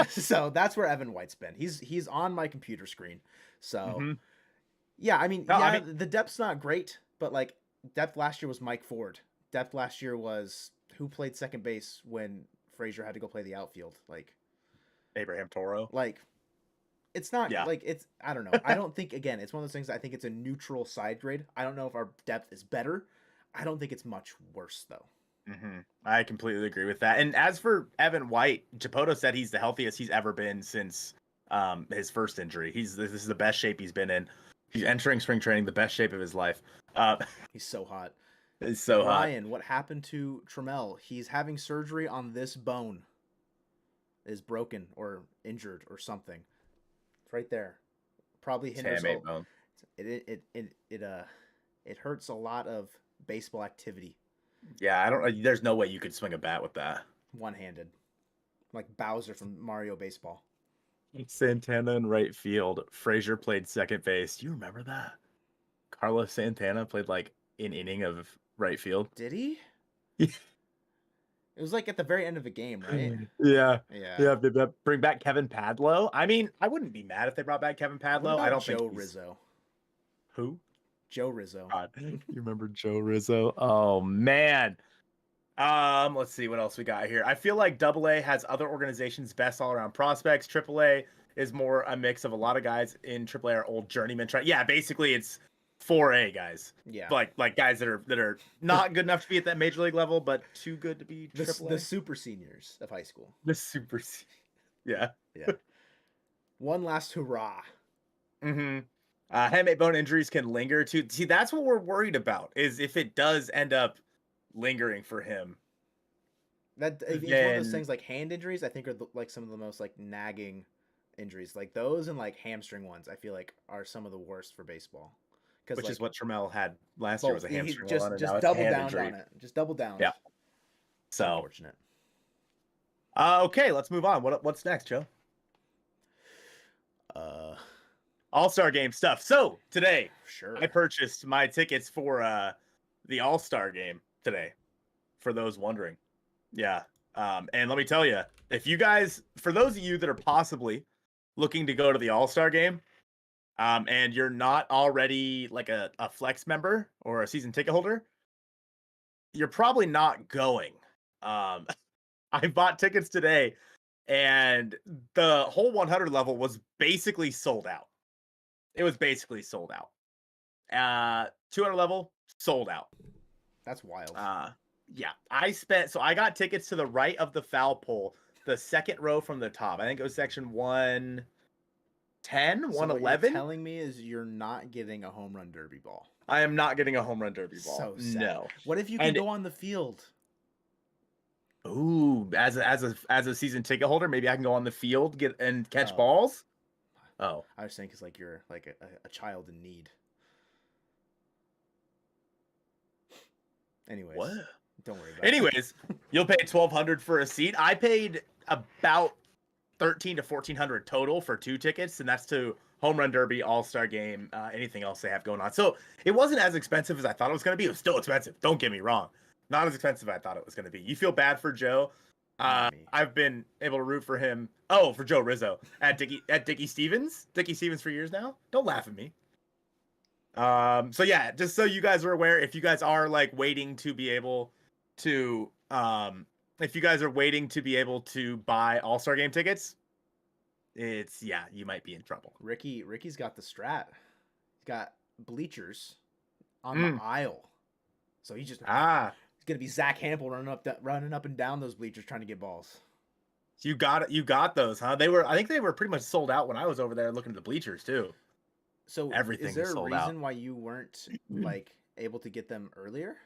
So that's where Evan White's been. He's on my computer screen. So yeah, I mean, the depth's not great. But like depth last year was Mike Ford. Depth last year was who played second base when Frazier had to go play the outfield. Abraham Toro. Like it's not Yeah. like it's I don't know. I don't think again it's one of those things I think it's a neutral side grade. I don't know if our depth is better. I don't think it's much worse though. I completely agree with that. And as for Evan White, Japoto said he's the healthiest he's ever been since his first injury. This is the best shape he's been in. He's entering spring training, the best shape of his life. He's so hot. It's so hot. Ryan, what happened to Trammell? He's having surgery on this bone. Is broken or injured or something. It's right there. Probably hinders Hamate bone. It hurts a lot of baseball activity. Yeah, there's no way you could swing a bat with that. One-handed. Like Bowser from Mario Baseball. Santana in right field. Frazier played second base. Do you remember that? Carlos Santana played like an inning of right field. Did he? Yeah. It was like at the very end of the game, right? Yeah. Yeah. They bring back Kevin Padlow. I mean, I wouldn't be mad if they brought back Kevin Padlow. I don't Joe think Rizzo. Who? Joe Rizzo. God. You remember Joe Rizzo? Oh man. Let's see what else we got here. I feel like AA has other organizations' best all-around prospects. AAA is more a mix of a lot of guys in AAA are old journeymen. Yeah, basically it's 4A guys. Yeah. Like guys that are not good enough to be at that major league level, but too good to be AAA. The super seniors of high school. Yeah. Yeah. One last hurrah. Handmade bone injuries can linger too. See, that's what we're worried about, is if it does end up lingering for him. It's one of those things like hand injuries, I think are like some of the most like nagging injuries. Like those and like hamstring ones, I feel like are some of the worst for baseball. Which like, is what Trammell had last year, was a hamstring one. Just double down injury on it. Just double down. Yeah. So unfortunate. Okay, let's move on. What's next, Joe? All-Star Game stuff. So today, I purchased my tickets for the All-Star Game today. For those wondering, yeah. And let me tell you, if you guys, for those of you that are possibly looking to go to the All-Star Game, and you're not already like a flex member or a season ticket holder, you're probably not going. I bought tickets today, and the whole 100 level was basically sold out. It was basically sold out. 200 level sold out. That's wild. Yeah, I got tickets to the right of the foul pole, the second row from the top. I think it was section 110, 111. What you're telling me is you're not getting a home run derby ball. I am not getting a home run derby ball. So sad. No. What if you can go on the field? Ooh, as a season ticket holder, maybe I can go on the field and catch balls. Oh, I was saying because like you're like a child in need. Anyways, what? Don't worry about it. You'll pay $1,200 for a seat. I paid about $1,300 to $1,400 total for 2 tickets, and that's to Home Run Derby, All-Star Game, anything else they have going on. So it wasn't as expensive as I thought it was going to be. It was still expensive. Don't get me wrong. Not as expensive as I thought it was going to be. You feel bad for Joe. I've been able to root for him. Oh, for Joe Rizzo at Dickie Stevens. Dickie Stevens for years now. Don't laugh at me. So yeah, just so you guys are aware, if you guys are like waiting to be able to, if you guys are waiting to be able to buy All-Star Game tickets, you might be in trouble. Ricky's got the strat. He's got bleachers on the aisle, so he's just he's gonna be Zach Hampel running up and down those bleachers trying to get balls. You got those, huh? I think they were pretty much sold out when I was over there looking at the bleachers too. So everything is there a reason why you weren't like able to get them earlier?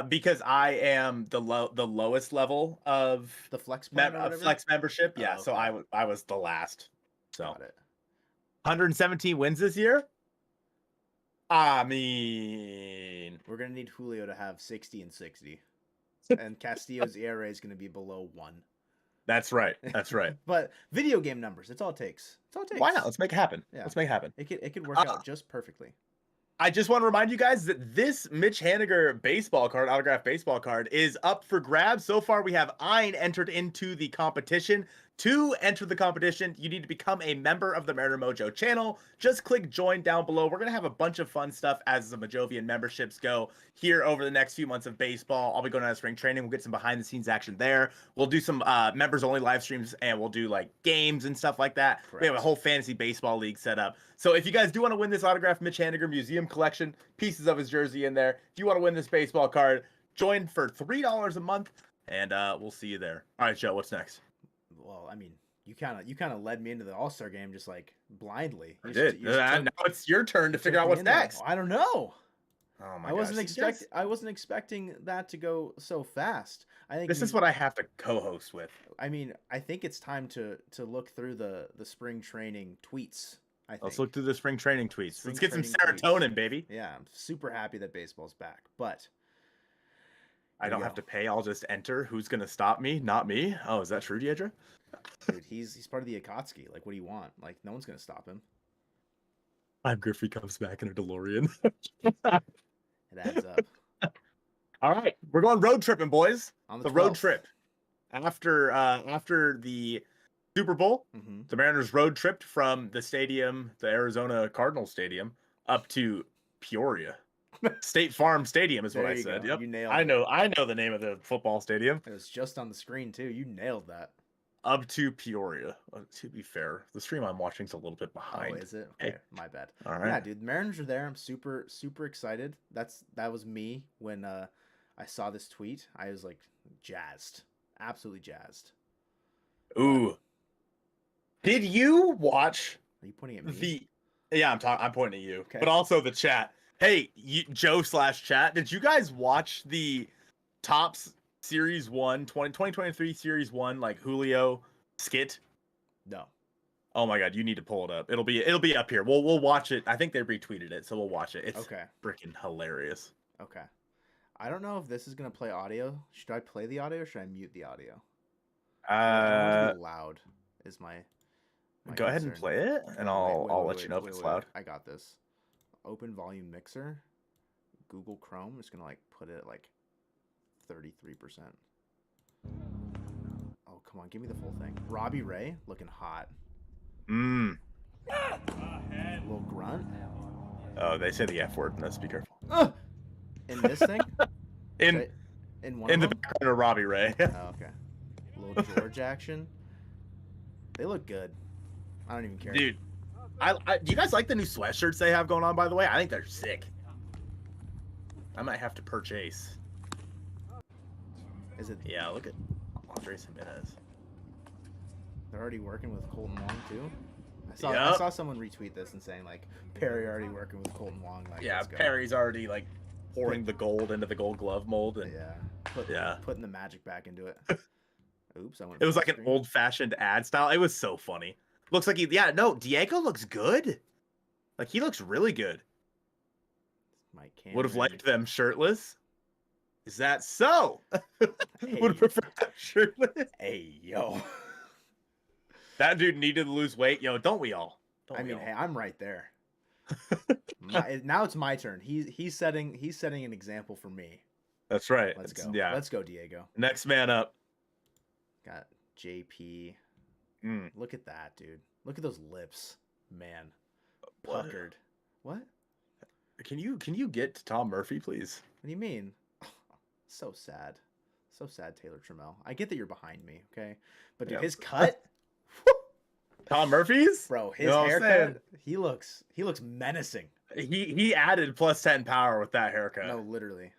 Because I am the lowest level of the flex membership. Yeah, okay. So I was the last. So got it. 117 wins this year. I mean, we're gonna need Julio to have 60 and 60, and Castillo's ERA is gonna be below 1. That's right. But video game numbers, it's all it takes. Why not? Let's make it happen. Yeah. Let's make it happen. It could work out just perfectly. I just want to remind you guys that this Mitch Haniger autographed baseball card, is up for grabs. So far, we have Ein entered into the competition. To enter the competition, you need to become a member of the Mariner Mojo channel. Just click join down below. We're going to have a bunch of fun stuff as the Mojovian memberships go here over the next few months of baseball. I'll be going on spring training. We'll get some behind the scenes action there. We'll do some members only live streams, and we'll do like games and stuff like that. Correct. We have a whole fantasy baseball league set up. So if you guys do want to win this autographed Mitch Haniger museum collection, pieces of his jersey in there. If you want to win this baseball card, join for $3 a month, and we'll see you there. All right, Joe, what's next? Well, I mean, you kind of led me into the All-Star game just like blindly. I did. Now it's your turn to figure out what's next. I don't know. Oh my I wasn't expecting that to go so fast. I think this is what I have to co-host with. I mean, I think it's time to look through the spring training tweets. Let's look through the spring training tweets. Let's get some serotonin, baby. Yeah, I'm super happy that baseball's back, but I don't have to pay. I'll just enter. Who's gonna stop me? Not me. Oh, is that true, Diedra? Dude, he's part of the Akatsuki. Like, what do you want? Like, no one's gonna stop him. I'm Griffey comes back in a DeLorean. It adds up. All right, we're going road tripping, boys. On the road trip. After the Super Bowl, the Mariners road tripped from the stadium, the Arizona Cardinals Stadium, up to Peoria. State Farm Stadium is what I said. Go. Yep. You nailed it. it. I know the name of the football stadium. It was just on the screen too. You nailed that. Up to Peoria. To be fair, the stream I'm watching is a little bit behind. Oh, is it? Okay, my bad. All right. Yeah, dude, the Mariners are there. I'm super excited. That was me when I saw this tweet. I was like jazzed, absolutely jazzed. Ooh. Did you watch? Are you pointing at me? Yeah, I'm pointing at you, okay. But also the chat. Hey, Joe/chat, did you guys watch the Topps Series 1, 2023 Series 1, like Julio skit? No. Oh my God, you need to pull it up. It'll be up here. We'll watch it. I think they retweeted it, so we'll watch it. It's freaking hilarious. Okay. I don't know if this is gonna play audio. Should I play the audio or should I mute the audio? I don't want to be loud is my go ahead and play it, and I'll let you know if it's loud. I got this. Open volume mixer, Google Chrome. I'm just gonna like put it at like 33%. Oh, come on, give me the full thing. Robbie Ray looking hot. A little grunt. Oh, they say the F word in this. Be careful. In this thing? in the background of Robbie Ray. Oh, okay. A little George action. They look good. I don't even care. Dude, do you guys like the new sweatshirts they have going on, by the way? I think they're sick. I might have to purchase. Is it? Yeah, look at Andres Jimenez. They're already working with Colton Wong, too? I saw someone retweet this and saying, like, Perry already working with Colton Wong. Like, yeah, Perry's already, like, pouring the gold into the gold glove mold. And putting the magic back into it. Oops, it was like an old-fashioned ad style. It was so funny. Looks like Diego looks good. Like, he looks really good. Would have liked them shirtless. Is that so? Hey. Would have preferred them shirtless. Hey, yo. That dude needed to lose weight. Yo, don't we all? Hey, I'm right there. Now it's my turn. He's setting an example for me. That's right. Let's go. Yeah. Let's go, Diego. Next man up. Got JP. Look at that, dude. Look at those lips, man. Puckered. What? Can you get to Tom Murphy, please? What do you mean? So sad. So sad, Taylor Trammell. I get that you're behind me, okay? But dude, his cut. Tom Murphy's? Bro, his haircut. He looks menacing. He added plus 10 power with that haircut. No, literally.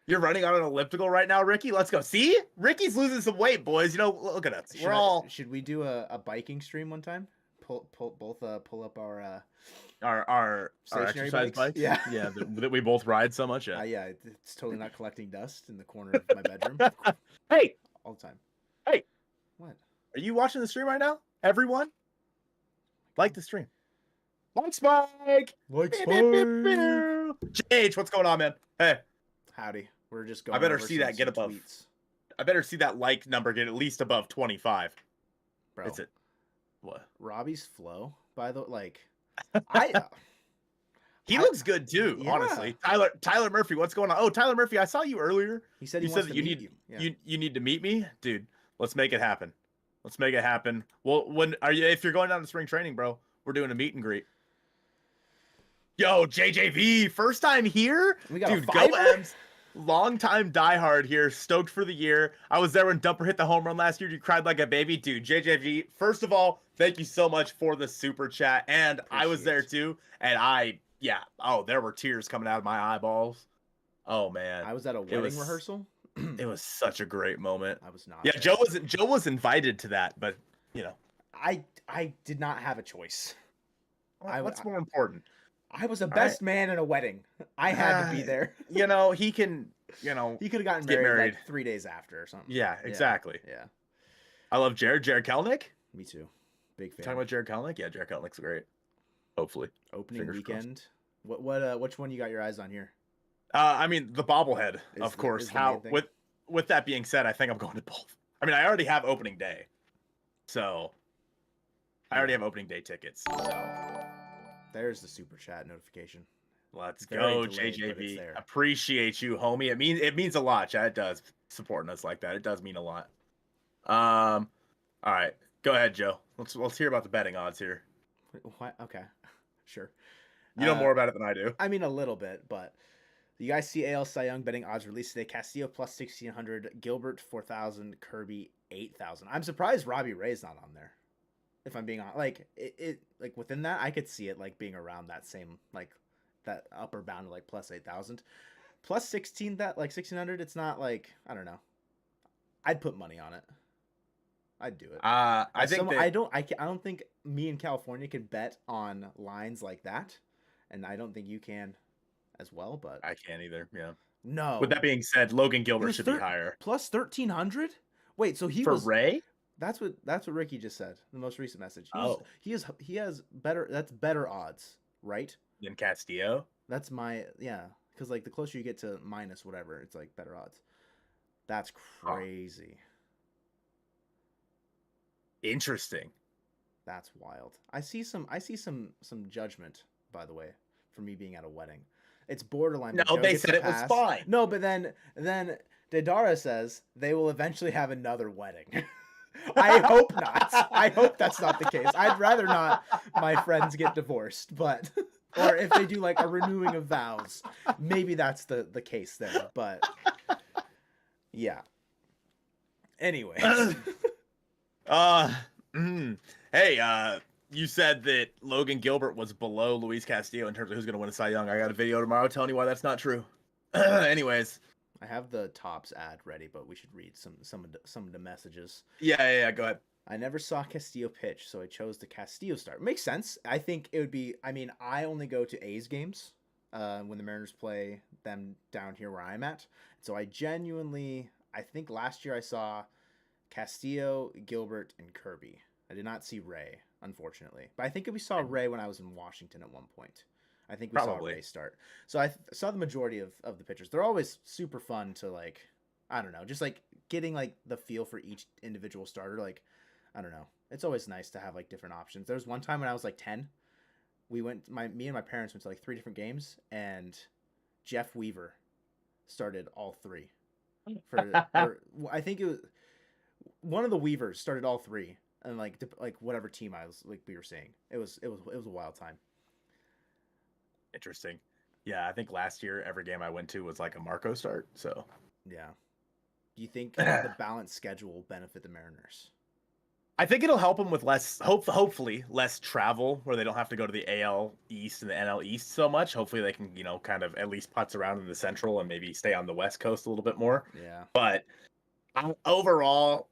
You're running on an elliptical right now, Ricky. Let's go. See? Ricky's losing some weight, boys. You know, look at us. Should we do a biking stream one time? Pull up our exercise bikes. Yeah, that we both ride so much. Yeah, it's totally not collecting dust in the corner of my bedroom. Hey, all the time. Hey, what? Are you watching the stream right now? Everyone, like the stream. Like Spike. Like Spike. JH, what's going on, man? Hey. Howdy. We're just going. I better see that get above. Tweets. I better see that like number get at least above 25. Bro, it's it. What? Robbie's flow, by the like, he looks good too. Yeah. Honestly, Tyler Murphy, what's going on? Oh, Tyler Murphy, I saw you earlier. He said that you need to meet me, dude. Let's make it happen. Let's make it happen. Well, when are you? If you're going down to spring training, bro, we're doing a meet and greet. Yo, JJV, first time here, We got dude. a Go fiver? M's. Long time diehard here. Stoked for the year. I was there when Dumper hit the home run last year. You cried like a baby, dude. JJV. First of all, thank you so much for the super chat, and I was there too, and yeah. Oh, there were tears coming out of my eyeballs. Oh man, I was at a wedding rehearsal. It was such a great moment. I was not. Yeah, there. Joe was invited to that, but you know, I did not have a choice. What's more important? I was a best man in a wedding. I had to be there. You know, he can. You know, he could have gotten married like 3 days after or something. Yeah, exactly. Yeah. I love Jared Kelnick. Me too. Big fan. Talking about Jared Kelnick? Yeah, Jared Kelnick's great. Hopefully. Opening weekend. Crossed. Which one you got your eyes on here? I mean, the bobblehead, of course. How with that being said, I think I'm going to both. I mean, I already have opening day. So I already have opening day tickets. So there's the super chat notification. Let's go, JJB. Appreciate you, homie. It means a lot, Chad. It does, supporting us like that. It does mean a lot. All right. Go ahead, Joe. Let's hear about the betting odds here. What? Okay. Sure. You know more about it than I do. I mean, a little bit, but you guys see AL Cy Young betting odds released today. Castillo plus 1,600, Gilbert 4,000, Kirby 8,000. I'm surprised Robbie Ray's not on there. If I'm being honest, like like within that, I could see it like being around that same like that upper bound of like plus 8,000, plus 16 that like 1,600. It's not like I don't know. I'd put money on it. I'd do it. I don't think me in California can bet on lines like that, and I don't think you can as well. But I can't either. Yeah. No. With that being said, Logan Gilbert should be higher. Plus 1,300. Wait, so he for Ray? That's what Ricky just said. The most recent message. He has better. That's better odds, right? Than Castillo. That's because like the closer you get to minus whatever, it's like better odds. That's crazy. Interesting. That's wild. I see some judgment, by the way, for me being at a wedding. It's borderline. No, they said it was fine. No, but then Dedara says they will eventually have another wedding. I hope not. I hope that's not the case. I'd rather not my friends get divorced, but or if they do like a renewing of vows, maybe that's the case there. But yeah. Anyways. Hey, you said that Logan Gilbert was below Luis Castillo in terms of who's going to win a Cy Young. I got a video tomorrow telling you why that's not true. Anyways, I have the Topps ad ready, but we should read some of the messages. Yeah. Go ahead. I never saw Castillo pitch, so I chose the Castillo start. Makes sense. I think it would be. I mean, I only go to A's games when the Mariners play them down here where I'm at. So I think last year I saw Castillo, Gilbert, and Kirby. I did not see Ray, unfortunately. But I think we saw Ray when I was in Washington at one point. I think we saw Ray start. So I saw the majority of the pitchers. They're always super fun to like, I don't know, just like getting like the feel for each individual starter. Like, I don't know. It's always nice to have like different options. There was one time when I was like 10, me and my parents went to like 3 different games, and Jeff Weaver started all 3. I think it was one of the Weavers started all 3, and like whatever team we were seeing. It was a wild time. Interesting. Yeah, I think last year every game I went to was like a Marco start. So yeah. Do you think the balanced schedule will benefit the Mariners? I think it'll help them with hopefully less travel, where they don't have to go to the AL East and the NL East so much. Hopefully they can, kind of at least putz around in the Central and maybe stay on the West Coast a little bit more. Yeah. But overall,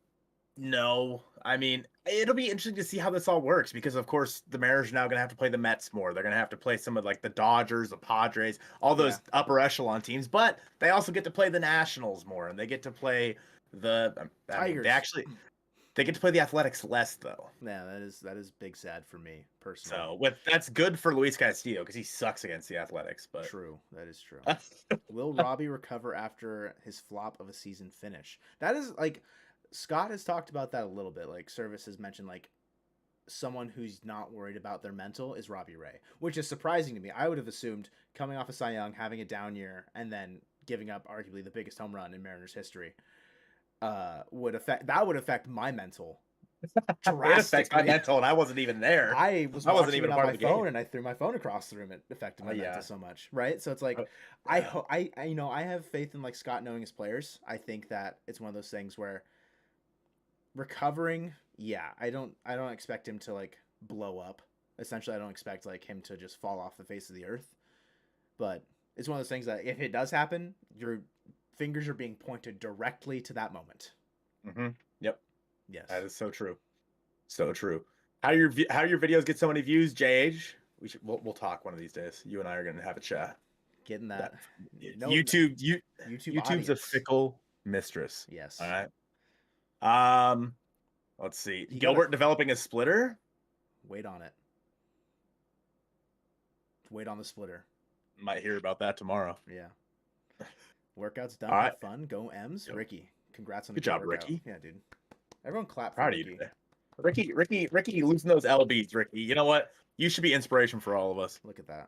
no. I mean, it'll be interesting to see how this all works, because of course the Mariners are now going to have to play the Mets more. They're going to have to play some of like the Dodgers, the Padres, all those upper echelon teams, but they also get to play the Nationals more, and they get to play the Tigers. They get to play the Athletics less, though. Yeah, that is big sad for me personally. So that's good for Luis Castillo, because he sucks against the Athletics. But true, that is true. Will Robbie recover after his flop of a season finish? That is like Scott has talked about that a little bit. Like Service has mentioned, like someone who's not worried about their mental is Robbie Ray, which is surprising to me. I would have assumed coming off of Cy Young, having a down year, and then giving up arguably the biggest home run in Mariners history would affect my mental It affects my drastically. mental, and I wasn't even there. I was I wasn't watching even it a on part my of the game. phone, and I threw my phone across the room. It affected my mental Yeah. so much, right? So it's like, Yeah. I you know, I have faith in like Scott knowing his players. I think that it's one of those things where recovering, yeah, I don't expect him to like blow up. Essentially, I don't expect like him to just fall off the face of the earth. But it's one of those things that if it does happen, your fingers are being pointed directly to that moment. Yep. Yes. That is so true. So true. How your videos get so many views, JH? We'll talk one of these days. You and I are gonna have a chat. Getting that. No, YouTube's YouTube a audience. fickle mistress. Yes. All right. Let's see. You Gilbert gotta developing a splitter. wait on it. Wait on the splitter. Might hear about that tomorrow. Yeah. Workout's done. All right. Have fun. Go M's. Yep. Ricky, congrats on Good a job, workout. Ricky. Yeah, dude. Everyone clap for Proud of you Ricky. today. Ricky losing those LBs, Ricky. You know what? You should be inspiration for all of us. Look at that.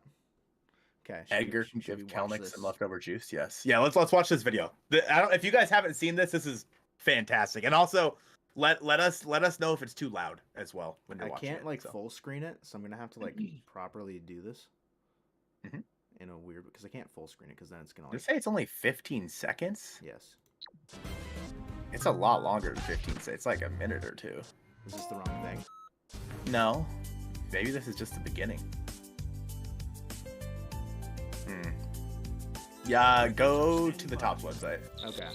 Okay. Edgar can should give we watch Kelnick this? some leftover juice. Yes. Yeah. Let's watch this video. If you guys haven't seen this, this is fantastic. And also, let us know if it's too loud as well when you're I watching. can't like full screen it, so I'm gonna have to like properly do this. Mhm. In a weird, because I can't full screen it, because then it's gonna You like. say it's only 15 seconds? Yes. It's a lot longer than 15 seconds. It's like a minute or two. Is this the wrong thing? No. Maybe this is just the beginning. Yeah, go to the Topps website. Okay.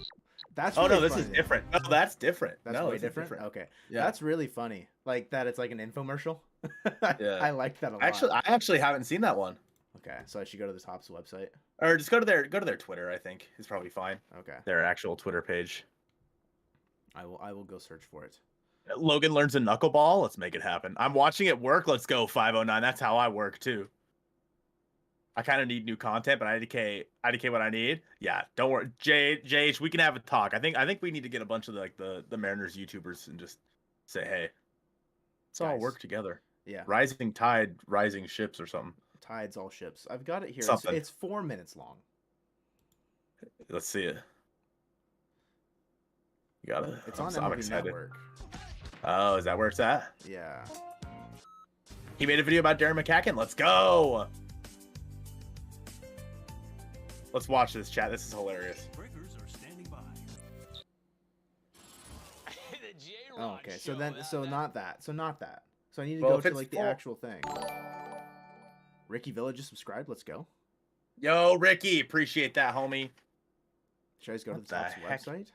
That's Oh really no, this funny, is though. different. No, that's different. That's no, way this is different. Okay. Yeah. That's really funny. Like that, it's like an infomercial. Yeah. I like that a lot. I actually haven't seen that one. Okay, so I should go to the Topps website. Or just go to their Twitter. I think is probably fine. Okay. Their actual Twitter page. I will go search for it. Logan learns a knuckleball. Let's make it happen. I'm watching it work. Let's go 509. That's how I work too. I kind of need new content, but IDK what I need. Yeah, don't worry, JH. We can have a talk. I think we need to get a bunch of the Mariners YouTubers and just say, hey, let's all Guys. work together. Yeah. Rising tide, rising ships, or something. Tides all ships. I've got it here. Something. It's 4 minutes long. Let's see it. You got it. It's on I'm MLB excited. Network. Oh, is that where it's at? Yeah. He made a video about Darren McCacken. Let's go. Let's watch this, chat. This is hilarious. Oh, okay. So not that. So I need to Well, go if to it's like the full- actual thing. Ricky Village is subscribed. Let's go. Yo, Ricky, appreciate that, homie. Should I just go to What the Topps the heck? website?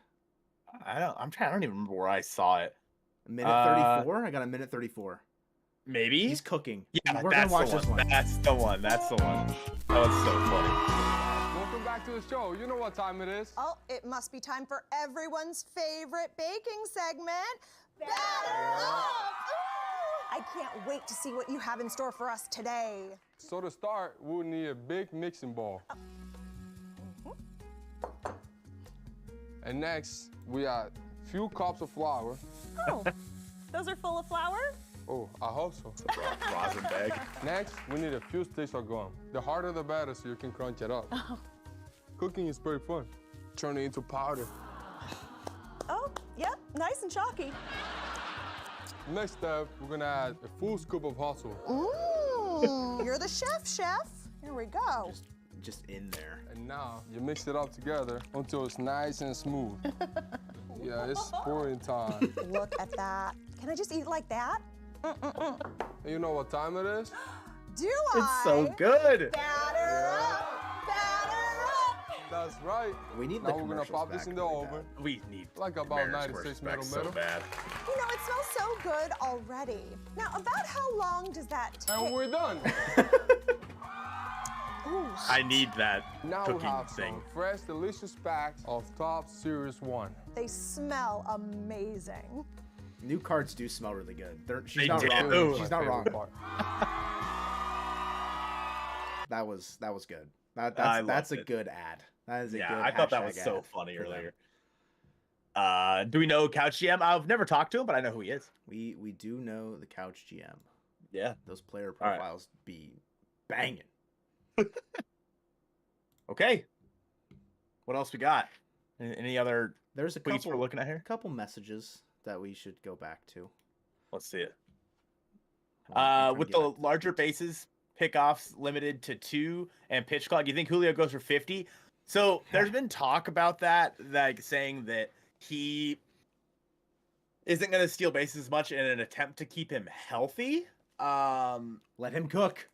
I don't even remember where I saw it. A minute 34? I got a minute 34. Maybe? He's cooking. Yeah, We're that's gonna watch the this one. one. That's the one. That's the one. That was so funny. Welcome back to the show. You know what time it is. Oh, it must be time for everyone's favorite baking segment, Batter Up! Ooh, I can't wait to see what you have in store for us today. So to start, we'll need a big mixing bowl. And next, we add a few cups of flour. Oh, those are full of flour? Oh, I hope so. Rosin bag. Next, we need a few sticks of gum. The harder the better so you can crunch it up. Oh. Cooking is very fun. Turn it into powder. Oh, yep, nice and chalky. Next step, we're gonna add a full scoop of hustle. You're the chef. Here we go. Just in there. And now, you mix it up together until it's nice and smooth. Yeah, it's pouring time. Look at that. Can I just eat like that? And you know what time it is? Do It's I? so good. Batter up! Batter up! That's right. We need Now the we're gonna commercials pop this back in the really oven. bad. We need Like about Mariners 96 commercials back middle. so bad. You know, it smells so good already. Now, about how long does that take? And we're done. Ooh. I need that Now we cooking have thing. some fresh, delicious packs of Top Series 1. They smell amazing. New cards do smell really good. She's They not do. wrong. Ooh. She's My not wrong. favorite part. That was good. I That's a loved it. good ad. That is a Yeah, good I thought that hashtag was so ad funny for them. earlier. Do we know Couch GM? I've never talked to him, but I know who he is. We do know the Couch GM. Yeah. Those player All right. profiles be banging. Okay. What else we got? Any other There's a tweets we're couple looking at here? couple messages that we should go back to. Let's see it. I'm trying With to get the back to larger bases, pickoffs limited to 2, and pitch clock, you think Julio goes for 50? So there's been talk about that, like saying that he isn't going to steal bases as much in an attempt to keep him healthy. Let him cook.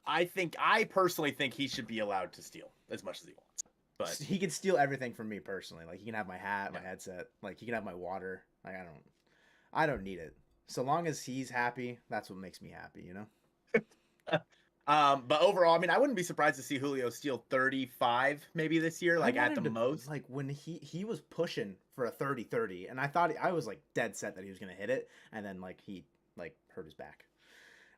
I personally think he should be allowed to steal as much as he wants. But He can steal everything from me personally. Like he can have my hat, my headset. Like he can have my water. Like I don't need it. So long as he's happy, that's what makes me happy, you know? but overall, I mean, I wouldn't be surprised to see Julio steal 35 maybe this year, like at the most. Like when he was pushing for a 30-30, and I was like dead set that he was gonna hit it, and then like he like hurt his back,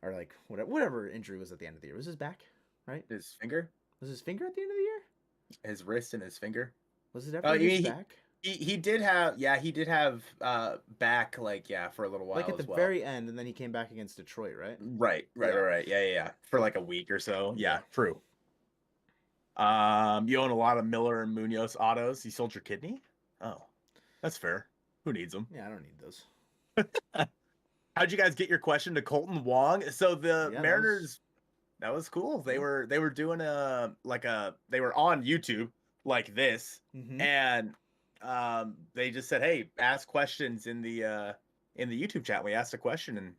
or like whatever injury was at the end of the year. Was his back, right? His finger, Was his finger at the end of the year? his wrist, and his finger. Was it ever his back? He did have back for a little while, like at the very end, and then he came back against Detroit, right? Right. Yeah. For like a week or so. Yeah, true. You own a lot of Miller and Munoz autos. You sold your kidney? Oh, that's fair. Who needs them? Yeah, I don't need those. How'd you guys get your question to Colton Wong? So the Mariners, that was cool. They were doing they were on YouTube like this, and they just said, hey, ask questions in the YouTube chat. We asked a question, and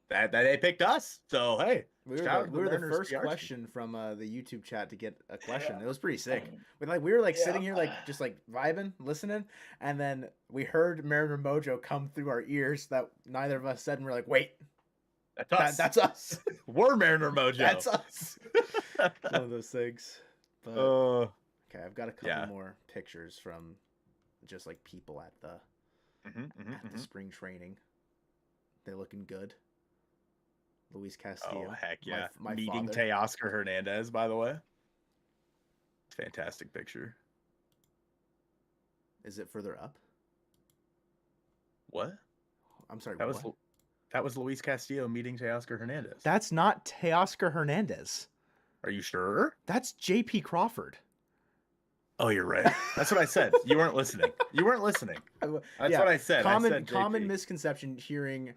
that they picked us. So hey, we were the first question from the YouTube chat to get a question. It was pretty sick. We were sitting here just vibing, listening, and then we heard Mariner Mojo come through our ears that neither of us said, and we're like, wait, that's us. That's us. We're Mariner Mojo. That's us. One of those things. But, okay, I've got a couple more pictures from just like people at the spring training. They're looking good. Luis Castillo. Oh, heck yeah. My meeting father. Teoscar Hernandez, by the way. Fantastic picture. Is it further up? What? I'm sorry. That was Luis Castillo meeting Teoscar Hernandez. That's not Teoscar Hernandez. Are you sure? That's J.P. Crawford. Oh, you're right. That's what I said. You weren't listening. That's what I said. Common misconception hearing.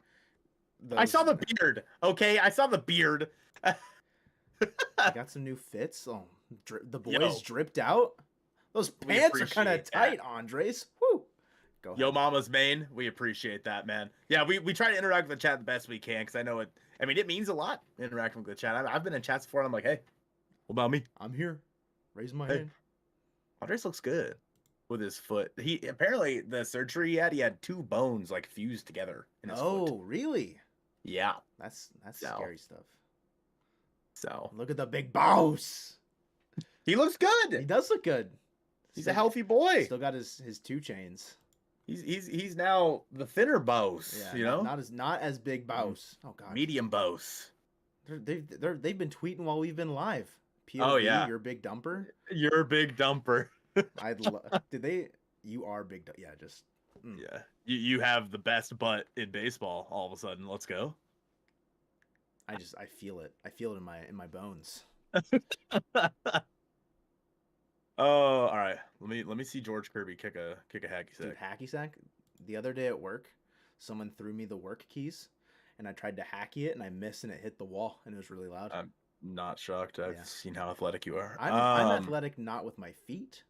I saw the beard. Okay, I saw the beard. I got some new fits. Oh, the boys dripped out. Those pants are kind of tight, Andres. Woo. Go ahead. Yo, mama's main. We appreciate that, man. Yeah, we try to interact with the chat the best we can because I know it. I mean, it means a lot interacting with the chat. I've been in chats before, and I'm like, hey, what about me? I'm here. Raise my hand. Andres looks good with his foot. He apparently the surgery he had 2 bones like fused together in his foot. Oh, really? Yeah. That's scary stuff. So look at the big boss. He looks good. He does look good. He's a healthy boy. Still got his 2 chains. He's now the thinner boss. Yeah, you know, not as big boss. Oh god. Medium boss. They've been tweeting while we've been live. POV, oh yeah, you're a big dumper. You're a big dumper. Did they? You are big. Yeah, just. Yeah, you have the best butt in baseball. All of a sudden, let's go. I feel it. I feel it in my bones. Oh, all right. Let me see George Kirby kick a hacky sack. Dude, hacky sack. The other day at work, someone threw me the work keys, and I tried to hacky it, and I missed, and it hit the wall, and it was really loud. I'm not shocked. I've seen how athletic you are. I'm athletic, not with my feet.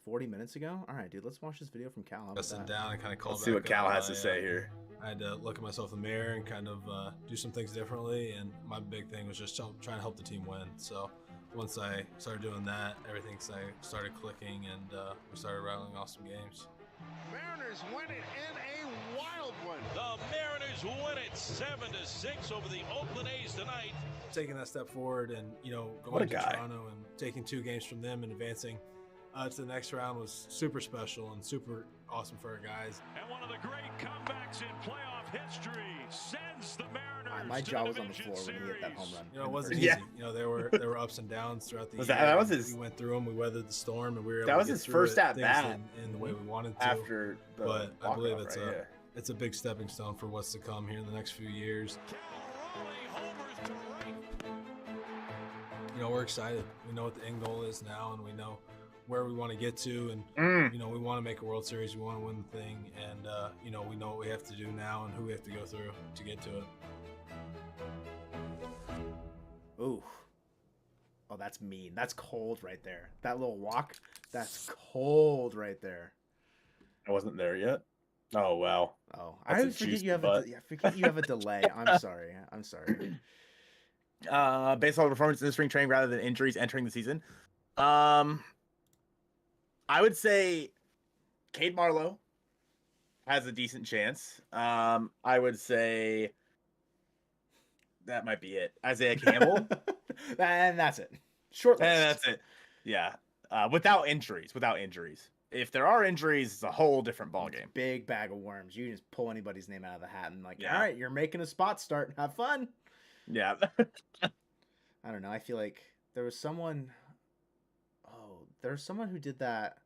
40 minutes ago. All right, dude. Let's watch this video from Cal. Sit down and kind of call. Let's see what Cal has to say here. I had to look at myself in the mirror and kind of do some things differently, and my big thing was just trying to help the team win. So once I started doing that, everything started clicking, and we started rattling off some games. Mariners win it in a wild one. The Mariners win it 7-6 over the Oakland A's tonight. Taking that step forward and going to Toronto and taking 2 games from them and advancing to the next round was super special and super awesome for our guys. And one of the great comebacks in playoff history sends the Mariners. My to jaw the was on the floor when he hit that home run. It wasn't easy. There were ups and downs throughout the year. That was his. We went through them. We weathered the storm, and we were able that was to get his through first it, at bat in the way we wanted to. After the but I believe walk-off, it's a big stepping stone for what's to come here in the next few years. We're excited. We know what the end goal is now, and we know where we want to get to, and you know, we want to make a World Series, we want to win the thing, and you know, we know what we have to do now and who we have to go through to get to it. Ooh. Oh, that's mean. That's cold right there. That little walk, that's cold right there. I wasn't there yet. Oh wow. Oh, That's a I forget juicy you have butt. I forget you have a delay. I'm sorry. I'm sorry. Based on performance in the spring training rather than injuries entering the season. I would say Cade Marlowe has a decent chance. I would say that might be it. Isaiah Campbell. And that's it. Short list. And that's it. Yeah. Without injuries. If there are injuries, it's a whole different ballgame. Big bag of worms. You can just pull anybody's name out of the hat and like, Yeah. all right, you're making a spot start. Have fun. Yeah. I don't know. I feel like there was someone. Oh, there's someone who did that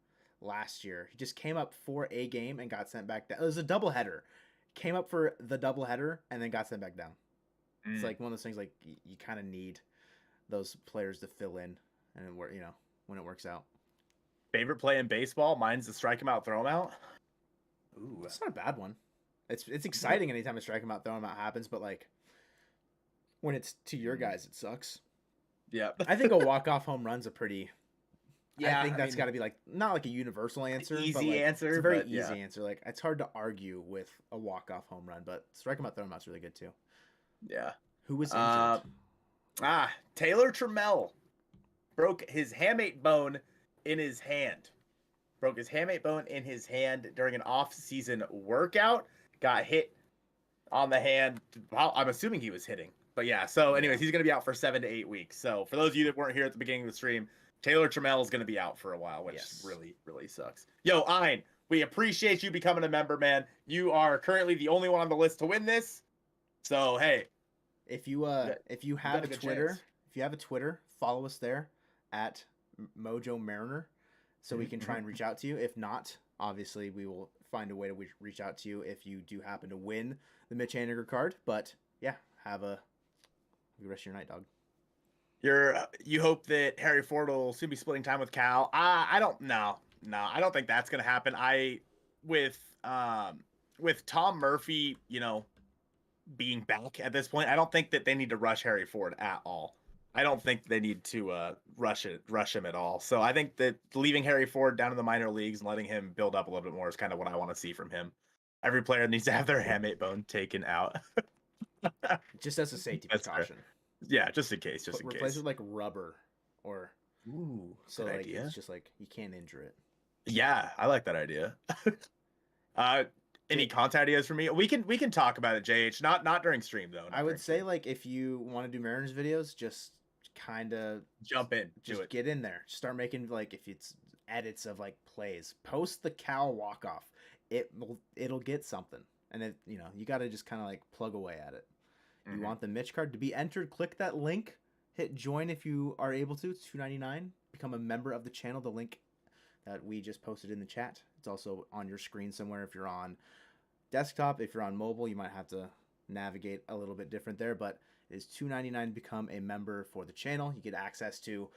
last year. He just came up for a game and got sent back down. It was a doubleheader. Came up for the doubleheader and then got sent back down. It's like one of those things like you kind of need those players to fill in, and you know, when it works out. Favorite play in baseball? Mine's to strike him out, throw him out. Ooh, That's not a bad one. It's exciting anytime a strike him out, throw him out happens, but like when it's to your guys, it sucks. yeah. I think a walk-off home run's a pretty. Yeah, I think I that's mean, got to be like not like a universal answer, easy but like, answer, It's a very but easy yeah. answer. Like it's hard to argue with a walk-off home run, but strike him out, throw him out's really good too. Yeah. Who was injured? Taylor Trammell broke his hamate bone in his hand. During an off-season workout. Got hit on the hand. Well, I'm assuming he was hitting. But yeah, so anyways, he's going to be out for 7 to 8 weeks. So for those of you that weren't here at the beginning of the stream, Taylor Trammell is going to be out for a while, which really, really sucks. Yo, Ein, we appreciate you becoming a member, man. You are currently the only one on the list to win this. So, hey. If you have got a a good Twitter, chance. if you have a Twitter, follow us there at Mojo Mariner, so we can try and reach out to you. If not, obviously we will find a way to reach out to you if you do happen to win the Mitch Haniger card. But yeah, have a good rest of your night, dog. You hope that Harry Ford will soon be splitting time with Cal. I don't know. No, I don't think that's gonna happen. With Tom Murphy, you know, being back at this point, I don't think that they need to rush Harry Ford at all. I don't think they need to rush him at all. So I think that leaving Harry Ford down in the minor leagues and letting him build up a little bit more is kind of what I want to see from him. Every player needs to have their hamate bone taken out. Just as a safety That's fair. precaution. Yeah, just in case. Replace it with like rubber or Ooh, so good like idea. it's just like you can't injure it. Yeah, I like that idea. Any content ideas for me? We can talk about it, JH. Not during stream though. I would say like if you want to do Mariners videos, just kind of jump in, just get in there. Start making like if it's edits of like plays. Post the Cal walk off. It'll get something, and it you got to just kind of like plug away at it. You want the Mitch card to be entered? Click that link. Hit join if you are able to. It's $2.99. Become a member of the channel. The link that we just posted in the chat. It's also on your screen somewhere if you're on desktop. If you're on mobile, you might have to navigate a little bit different there, but it is $2.99 to become a member for the channel. You get access to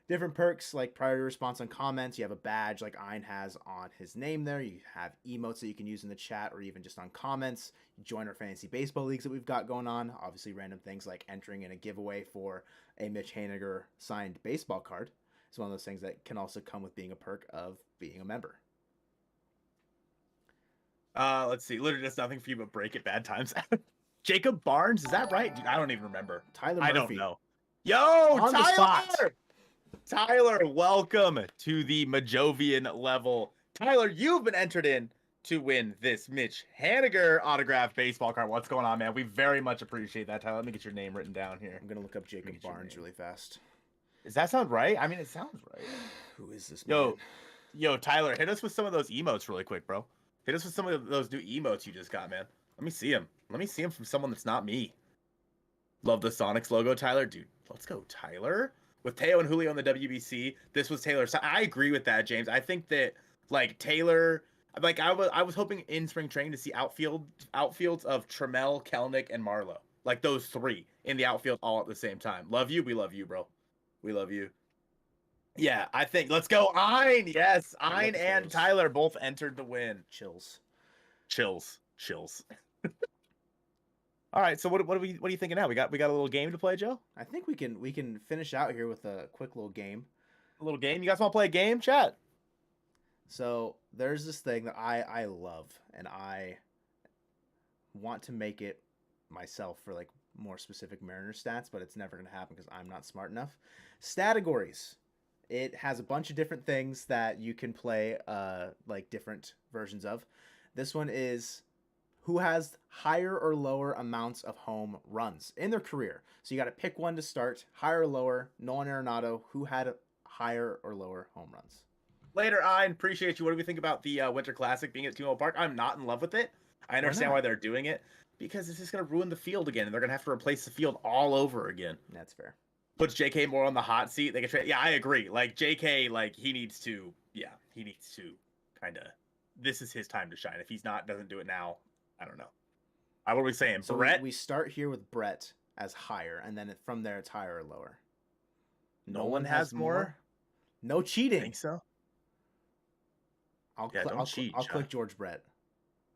different perks like priority response on comments. You have a badge like Ein has on his name there. You have emotes that you can use in the chat or even just on comments. You join our fantasy baseball leagues that we've got going on. Obviously, random things like entering in a giveaway for a Mitch Haniger signed baseball card. It's one of those things that can also come with being a perk of being a member. Let's see. Literally does nothing for you but break it bad times. Jacob Barnes, is that right? Dude, I don't even remember. Tyler Murphy. I don't know. Yo, On the spot. Tyler, welcome to the Majovian level. Tyler, you've been entered in to win this Mitch Haniger autographed baseball card. What's going on, man? We very much appreciate that, Tyler. Let me get your name written down here. I'm going to look up Jacob Barnes really fast. Does that sound right? I mean, it sounds right. Who is this man? Yo, Tyler, hit us with some of those emotes really quick, bro. Hit us with some of those new emotes you just got, man. Let me see them. Let me see them from someone that's not me. Love the Sonics logo, Tyler. Dude, let's go, Tyler. With Teo and Julio on the WBC, this was Taylor. So I agree with that, James. I think that, like, Taylor... Like, I was hoping in spring training to see outfields of Trammell, Kelnick, and Marlowe. Like, those three in the outfield all at the same time. Love you. We love you, bro. We love you. Yeah, I think let's go Ein. Yes, Ein Love and those. Tyler both entered the win. Chills. Chills. All right, so what are you thinking now? We got a little game to play, Joe? I think we can finish out here with a quick little game. A little game. You guys want to play a game, chat? So there's this thing that I love, and I want to make it myself for like more specific Mariner stats, but it's never going to happen because I'm not smart enough. Stategories. It has a bunch of different things that you can play, like different versions of. This one is who has higher or lower amounts of home runs in their career. So you got to pick one to start, higher or lower. Nolan Arenado, who had higher or lower home runs. Later, I appreciate you. What do we think about the Winter Classic being at T-Mobile Park? I'm not in love with it. I understand why they're doing it because it's just going to ruin the field again, and they're going to have to replace the field all over again. That's fair. Puts JK more on the hot seat. They can trade. Yeah, I agree. Like JK, like he needs to kind of. This is his time to shine. If he's not, doesn't do it now, I don't know. What are we saying? So Brett? we start here with Brett as higher, and then from there it's higher or lower. Nolan has more. No cheating. I think so. I'll click George Brett.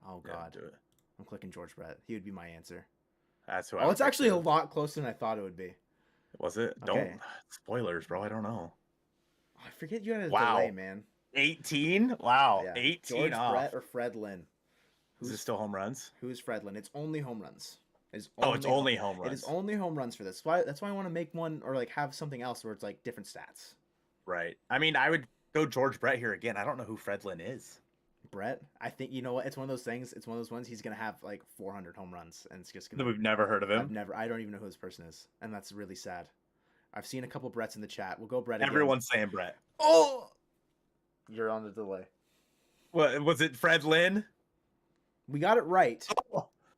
Oh God, do it. I'm clicking George Brett. He would be my answer. That's who. Oh, it's actually a lot closer than I thought it would be. Was it? Okay. Don't spoilers, bro. I don't know. Oh, I forget you had a Wow. delay, man. 18. Wow, Yeah. 18 George off. Brett or Fred Lynn? Is it still home runs? Who's Fred Lynn? It's only home runs. It's only home runs. It is only home runs for this. That's why I want to make one or like have something else where it's like different stats. Right. I mean, I would go George Brett here again. I don't know who Fred Lynn is. Brett, I think you know what? It's one of those things. It's one of those ones. He's gonna have like 400 home runs, and it's just gonna. We've never heard of him. I don't even know who this person is, and that's really sad. I've seen a couple Bretts in the chat. We'll go Brett. Again. Everyone's saying Brett. Oh, you're on the delay. What was it? Fred Lynn? We got it right.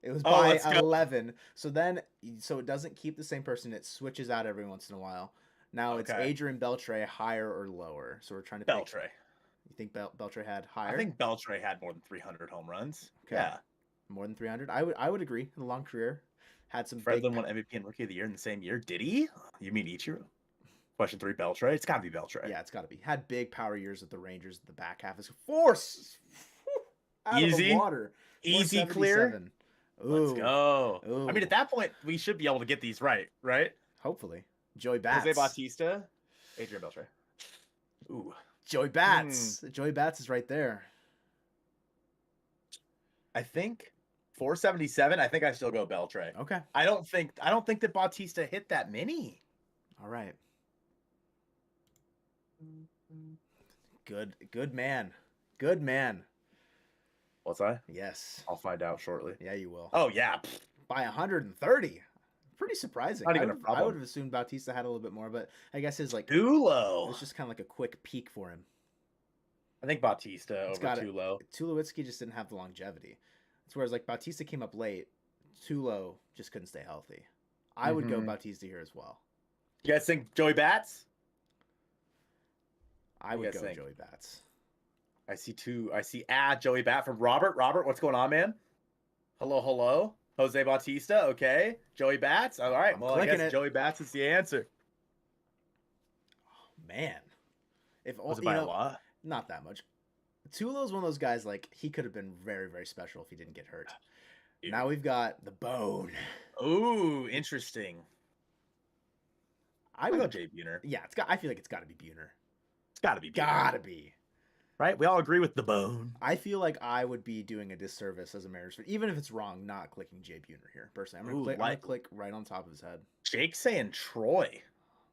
It was by 11. So it doesn't keep the same person. It switches out every once in a while. Now it's Adrian Beltre, higher or lower. So we're trying to pick. Beltre. You think Beltre had higher? I think Beltre had more than 300 home runs. Okay. Yeah. More than 300? I would agree. In a long career. Had some Fred Lynn won MVP and Rookie of the Year in the same year. Did he? You mean Ichiro? Question 3, Beltre. It's got to be Beltre. Yeah, it's got to be. Had big power years with the Rangers at the back half. Is force out Easy. of the water. Easy clear. Let's go. Ooh. I mean, at that point, we should be able to get these right? Hopefully. Joey Bats. Jose Bautista, Adrian Beltre. Ooh. Joey Bats. Joey Bats is right there. I think 477. I think I still go Beltre. Okay. I don't think that Bautista hit that many. All right. Good man. Good man. Was I? Yes. I'll find out shortly. Yeah, you will. Oh yeah. By 130. Pretty surprising. Not even a I problem. would have assumed Bautista had a little bit more, but I guess his like Tulo. it's just kind of like a quick peak for him. I think Bautista It's over got Tulo. Tulowitzki just didn't have the longevity. It's whereas like Bautista came up late, Tulo just couldn't stay healthy. I would go Bautista here as well. You guys think Joey Bats? I would guys go think? Joey Bats. I see Joey Bat from Robert. Robert, what's going on, man? Hello. Jose Bautista, okay. Joey Bats. All right. Well, I guess Joey Bats is the answer. Oh, man. If Was it you by know, a lot? not that much. Tulo's one of those guys like he could have been very, very special if he didn't get hurt. Dude. Now we've got the Bone. Ooh, interesting. I I'll go would Jay Buhner. Yeah, I feel like it's got to be Buhner. It's got to be Buhner. Gotta be. Right? We all agree with the Bone. I feel like I would be doing a disservice as a Mariners fan, even if it's wrong, not clicking Jay Buhner here. Personally, I'm gonna click right on top of his head. Jake's saying Troy.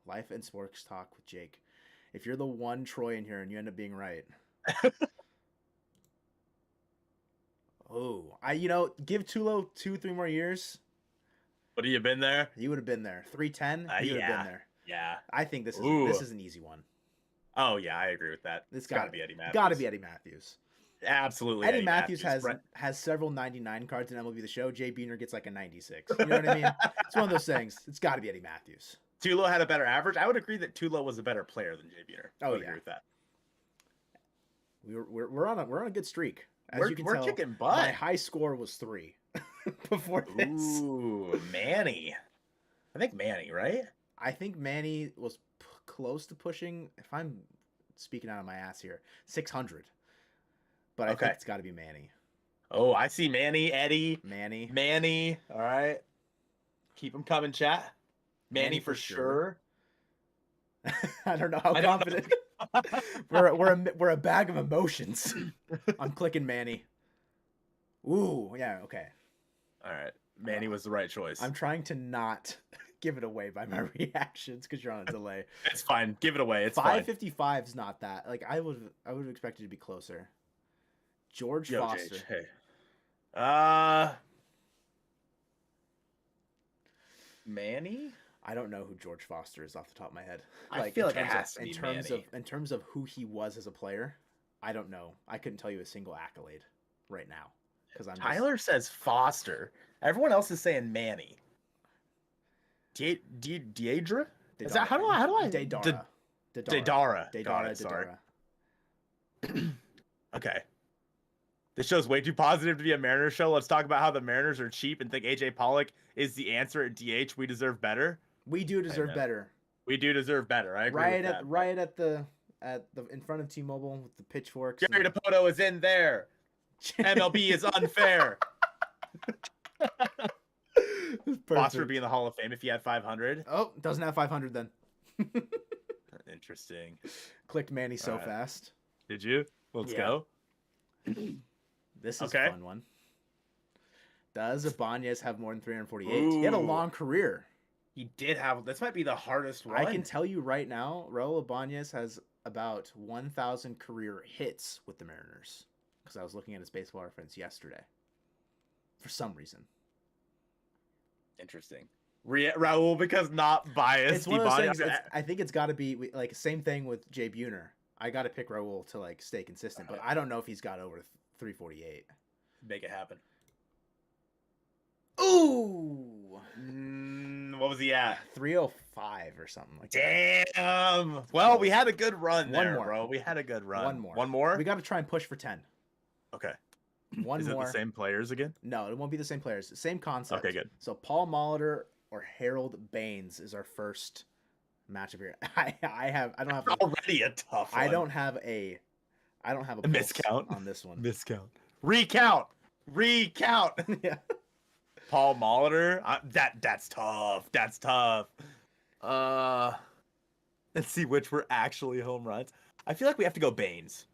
Life and Sports Talk with Jake. If you're the one Troy in here and you end up being right. Give Tulo 2-3 more years. Would he have been there? He would have been there. 310. He would have been there. Yeah. I think this is an easy one. Oh yeah, I agree with that. It's got to be Eddie Matthews. Got to be Eddie Matthews. Absolutely. Eddie Matthews has several 99 cards in MLB The Show. Jay Buhner gets like a 96. You know what I mean? It's one of those things. It's got to be Eddie Matthews. Tulo had a better average. I would agree that Tulo was a better player than Jay Buhner. I would agree with that. We're on a good streak. As you can tell, kicking butt. My high score was 3 before this. Ooh, Manny. I think Manny, right? I think Manny was close to pushing. If I'm speaking out of my ass here, 600. But I Okay. think it's got to be Manny. Oh, I see Manny, Eddie, Manny. Manny. All right, keep them coming, chat. Manny for sure. I don't know how I don't confident. know. we're a bag of emotions. I'm clicking Manny. Ooh, yeah, okay. All right, Manny was the right choice. I'm trying to not give it away by my reactions because you're on a delay. It's fine. Give it away. It's 555 is not that. Like I would have expected to be closer. George fine. Yo, Foster. JH, hey. Manny? I don't know who George Foster is off the top of my head. I feel like it has to be Manny. In terms of who he was as a player, I don't know. I couldn't tell you a single accolade right now because Tyler says Foster. Everyone else is saying Manny. Deidre? Is that how do I? Dadara. Sorry. Okay. This show's way too positive to be a Mariners show. Let's talk about how the Mariners are cheap and think AJ Pollock is the answer at DH. We deserve better. We do deserve better. We do deserve better. I agree with that. At the in front of T-Mobile with the pitchforks. Jerry Dipoto is in there. MLB is unfair. Foster would be in the Hall of Fame if he had 500. Oh, doesn't have 500 then. Interesting. Clicked Manny so fast. Did you? Let's go. This is a fun one. Does Ibanez have more than 348? Ooh. He had a long career. He did have. This might be the hardest one. I can tell you right now, Raul Ibanez has about 1,000 career hits with the Mariners. Because I was looking at his baseball reference yesterday. For some reason. Interesting. Raul, because not biased. It's one of those things. I think it's got to be like same thing with Jay Buhner. I got to pick Raul to like stay consistent, but I don't know if he's got over 348. Make it happen. Ooh. What was he at? 305 or something like that. Damn. Well, we had a good run there, more. bro. We had a good run. One more. One more? We got to try and push for 10. Okay. One Is more. it the same players again? No, it won't be the same players. Same concept. Okay, good. So Paul Molitor or Harold Baines is our first matchup here. I don't have already a tough one. I don't have a miscount on this one. Miscount. Recount. Yeah. Paul Molitor. That's tough. That's tough. Let's see which were actually home runs. I feel like we have to go Baines.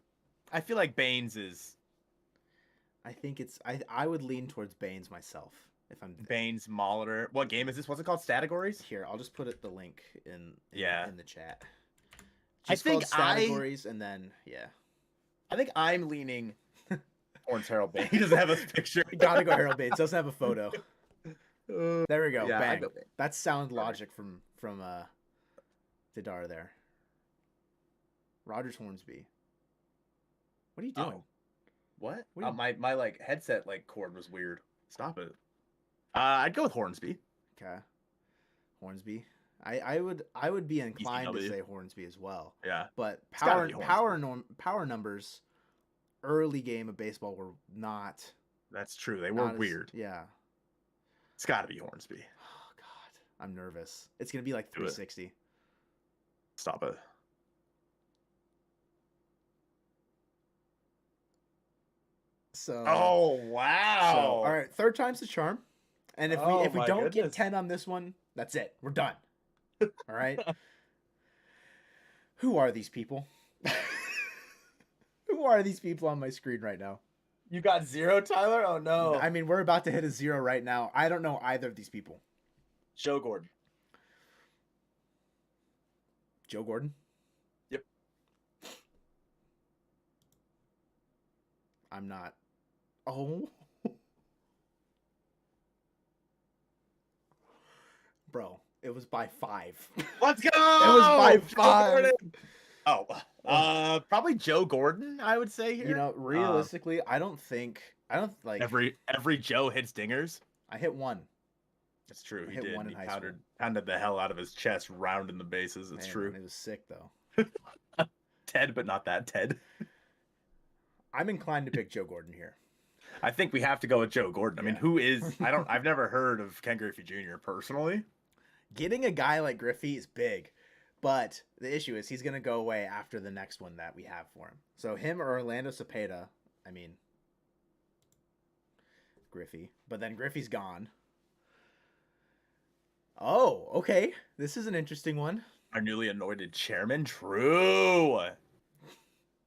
I feel like Baines is. I think it's. I would lean towards Baines myself if I'm. Baines, Molitor. What game is this? What's it called? Stategories? Here, I'll just put the link in the chat. I think Stategories and then I think I'm leaning towards Harold Baines. He doesn't have a picture. Gotta go Harold Baines. Doesn't have a photo. There we go. Yeah, Bang. That's sound logic from Didar there. Rogers Hornsby. What are you doing? Oh. What? What do you... my like headset like cord was weird. Stop it. I'd go with Hornsby. Okay. Hornsby. I would be inclined to say Hornsby as well. Yeah. But power numbers early game of baseball were not. That's true. They were weird. Yeah. It's got to be Hornsby. Oh god. I'm nervous. It's going to be like 360. Stop it. So. Oh wow! So, all right, third time's the charm, and if we don't get 10 on this one, that's it. We're done. All right. Who are these people? Who are these people on my screen right now? You got 0, Tyler? Oh no! I mean, we're about to hit a 0 right now. I don't know either of these people. Joe Gordon. Joe Gordon. Yep. I'm not. Oh. Bro, it was by 5. Let's go! It was by 5. Oh, probably Joe Gordon, I would say here. You know, realistically, I don't like every Joe hits dingers. I hit 1. That's true. He hit did. 1 in high school. Pounded the hell out of his chest, rounding the bases. It's true. It was sick though. Ted, but not that Ted. I'm inclined to pick Joe Gordon here. I think we have to go with Joe Gordon. I mean, who is? I've never heard of Ken Griffey Jr. personally. Getting a guy like Griffey is big, But the issue is he's going to go away after the next one that we have for him. So him or Orlando Cepeda, I mean, Griffey. But then Griffey's gone. Oh, okay. This is an interesting one. Our newly anointed chairman. True.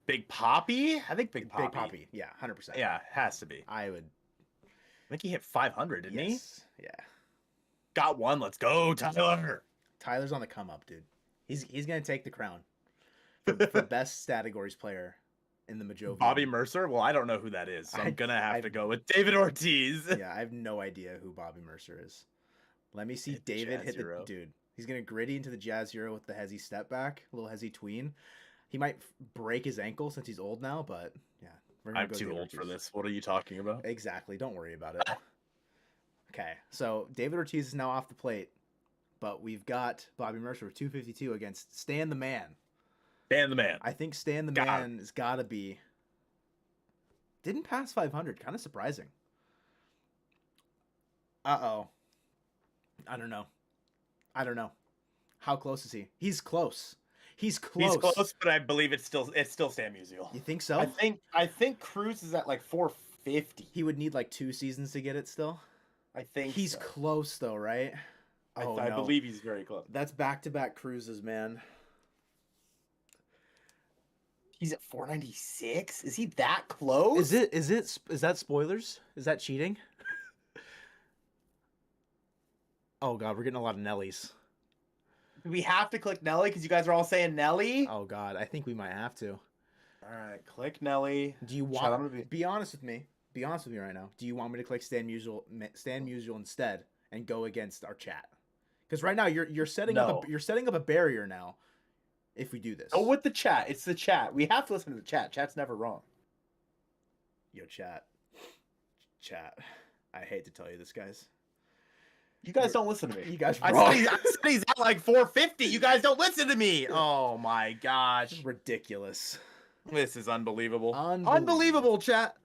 Big Poppy? I think Big Poppy. Big Poppy. Yeah, 100%. Yeah, has to be. I would. I think he hit 500, didn't he? Yeah. Got one. Let's go, Tyler. Tyler's on the come up, dude. He's going to take the crown for best categories player in the Majovia. Bobby Mercer? Well, I don't know who that is, so I'm going to have to go with David Ortiz. Yeah, I have no idea who Bobby Mercer is. Let me see Hit the David Jazz hit the Hero. dude. He's going to gritty into the Jazz Hero with the hezzy step back, a little hezzy tween. He might break his ankle since he's old now, but yeah. We're gonna I'm go too David old for Ortiz. this. What are you talking about? Exactly. Don't worry about it. Okay, so David Ortiz is now off the plate, but we've got Bobby Mercer with 252 against Stan the Man. Dan the man. I think Stan the Got Man has got to be. Didn't pass 500. Kind of surprising. Uh-oh. I don't know. How close is he? He's close. He's close. He's close, but I believe it's still Stan Musial. You think so? I think Cruz is at like 450. He would need like 2 seasons to get it still. I think He's so. close though, right? Oh, I no. believe he's very close. That's back-to-back cruises, man. He's at 496. Is he that close? Is that spoilers? Is that cheating? Oh god, we're getting a lot of Nellies. Do we have to click Nelly because you guys are all saying Nelly? Oh god, I think we might have to. All right, click Nelly. Do you Chad, I'm want? gonna Be honest with me. Be honest with me right now. Do you want me to click Stan Musial instead and go against our chat? Because right now you're setting No. up a barrier now. If we do this, Go with the chat. It's the chat. We have to listen to the chat. Chat's never wrong. yo chat. I hate to tell you this, guys. You guys don't listen to me. You guys I wrong. said he's at like 450. You guys don't listen to me. Oh my gosh. Ridiculous. This is unbelievable. Unbelievable. Unbelievable, chat.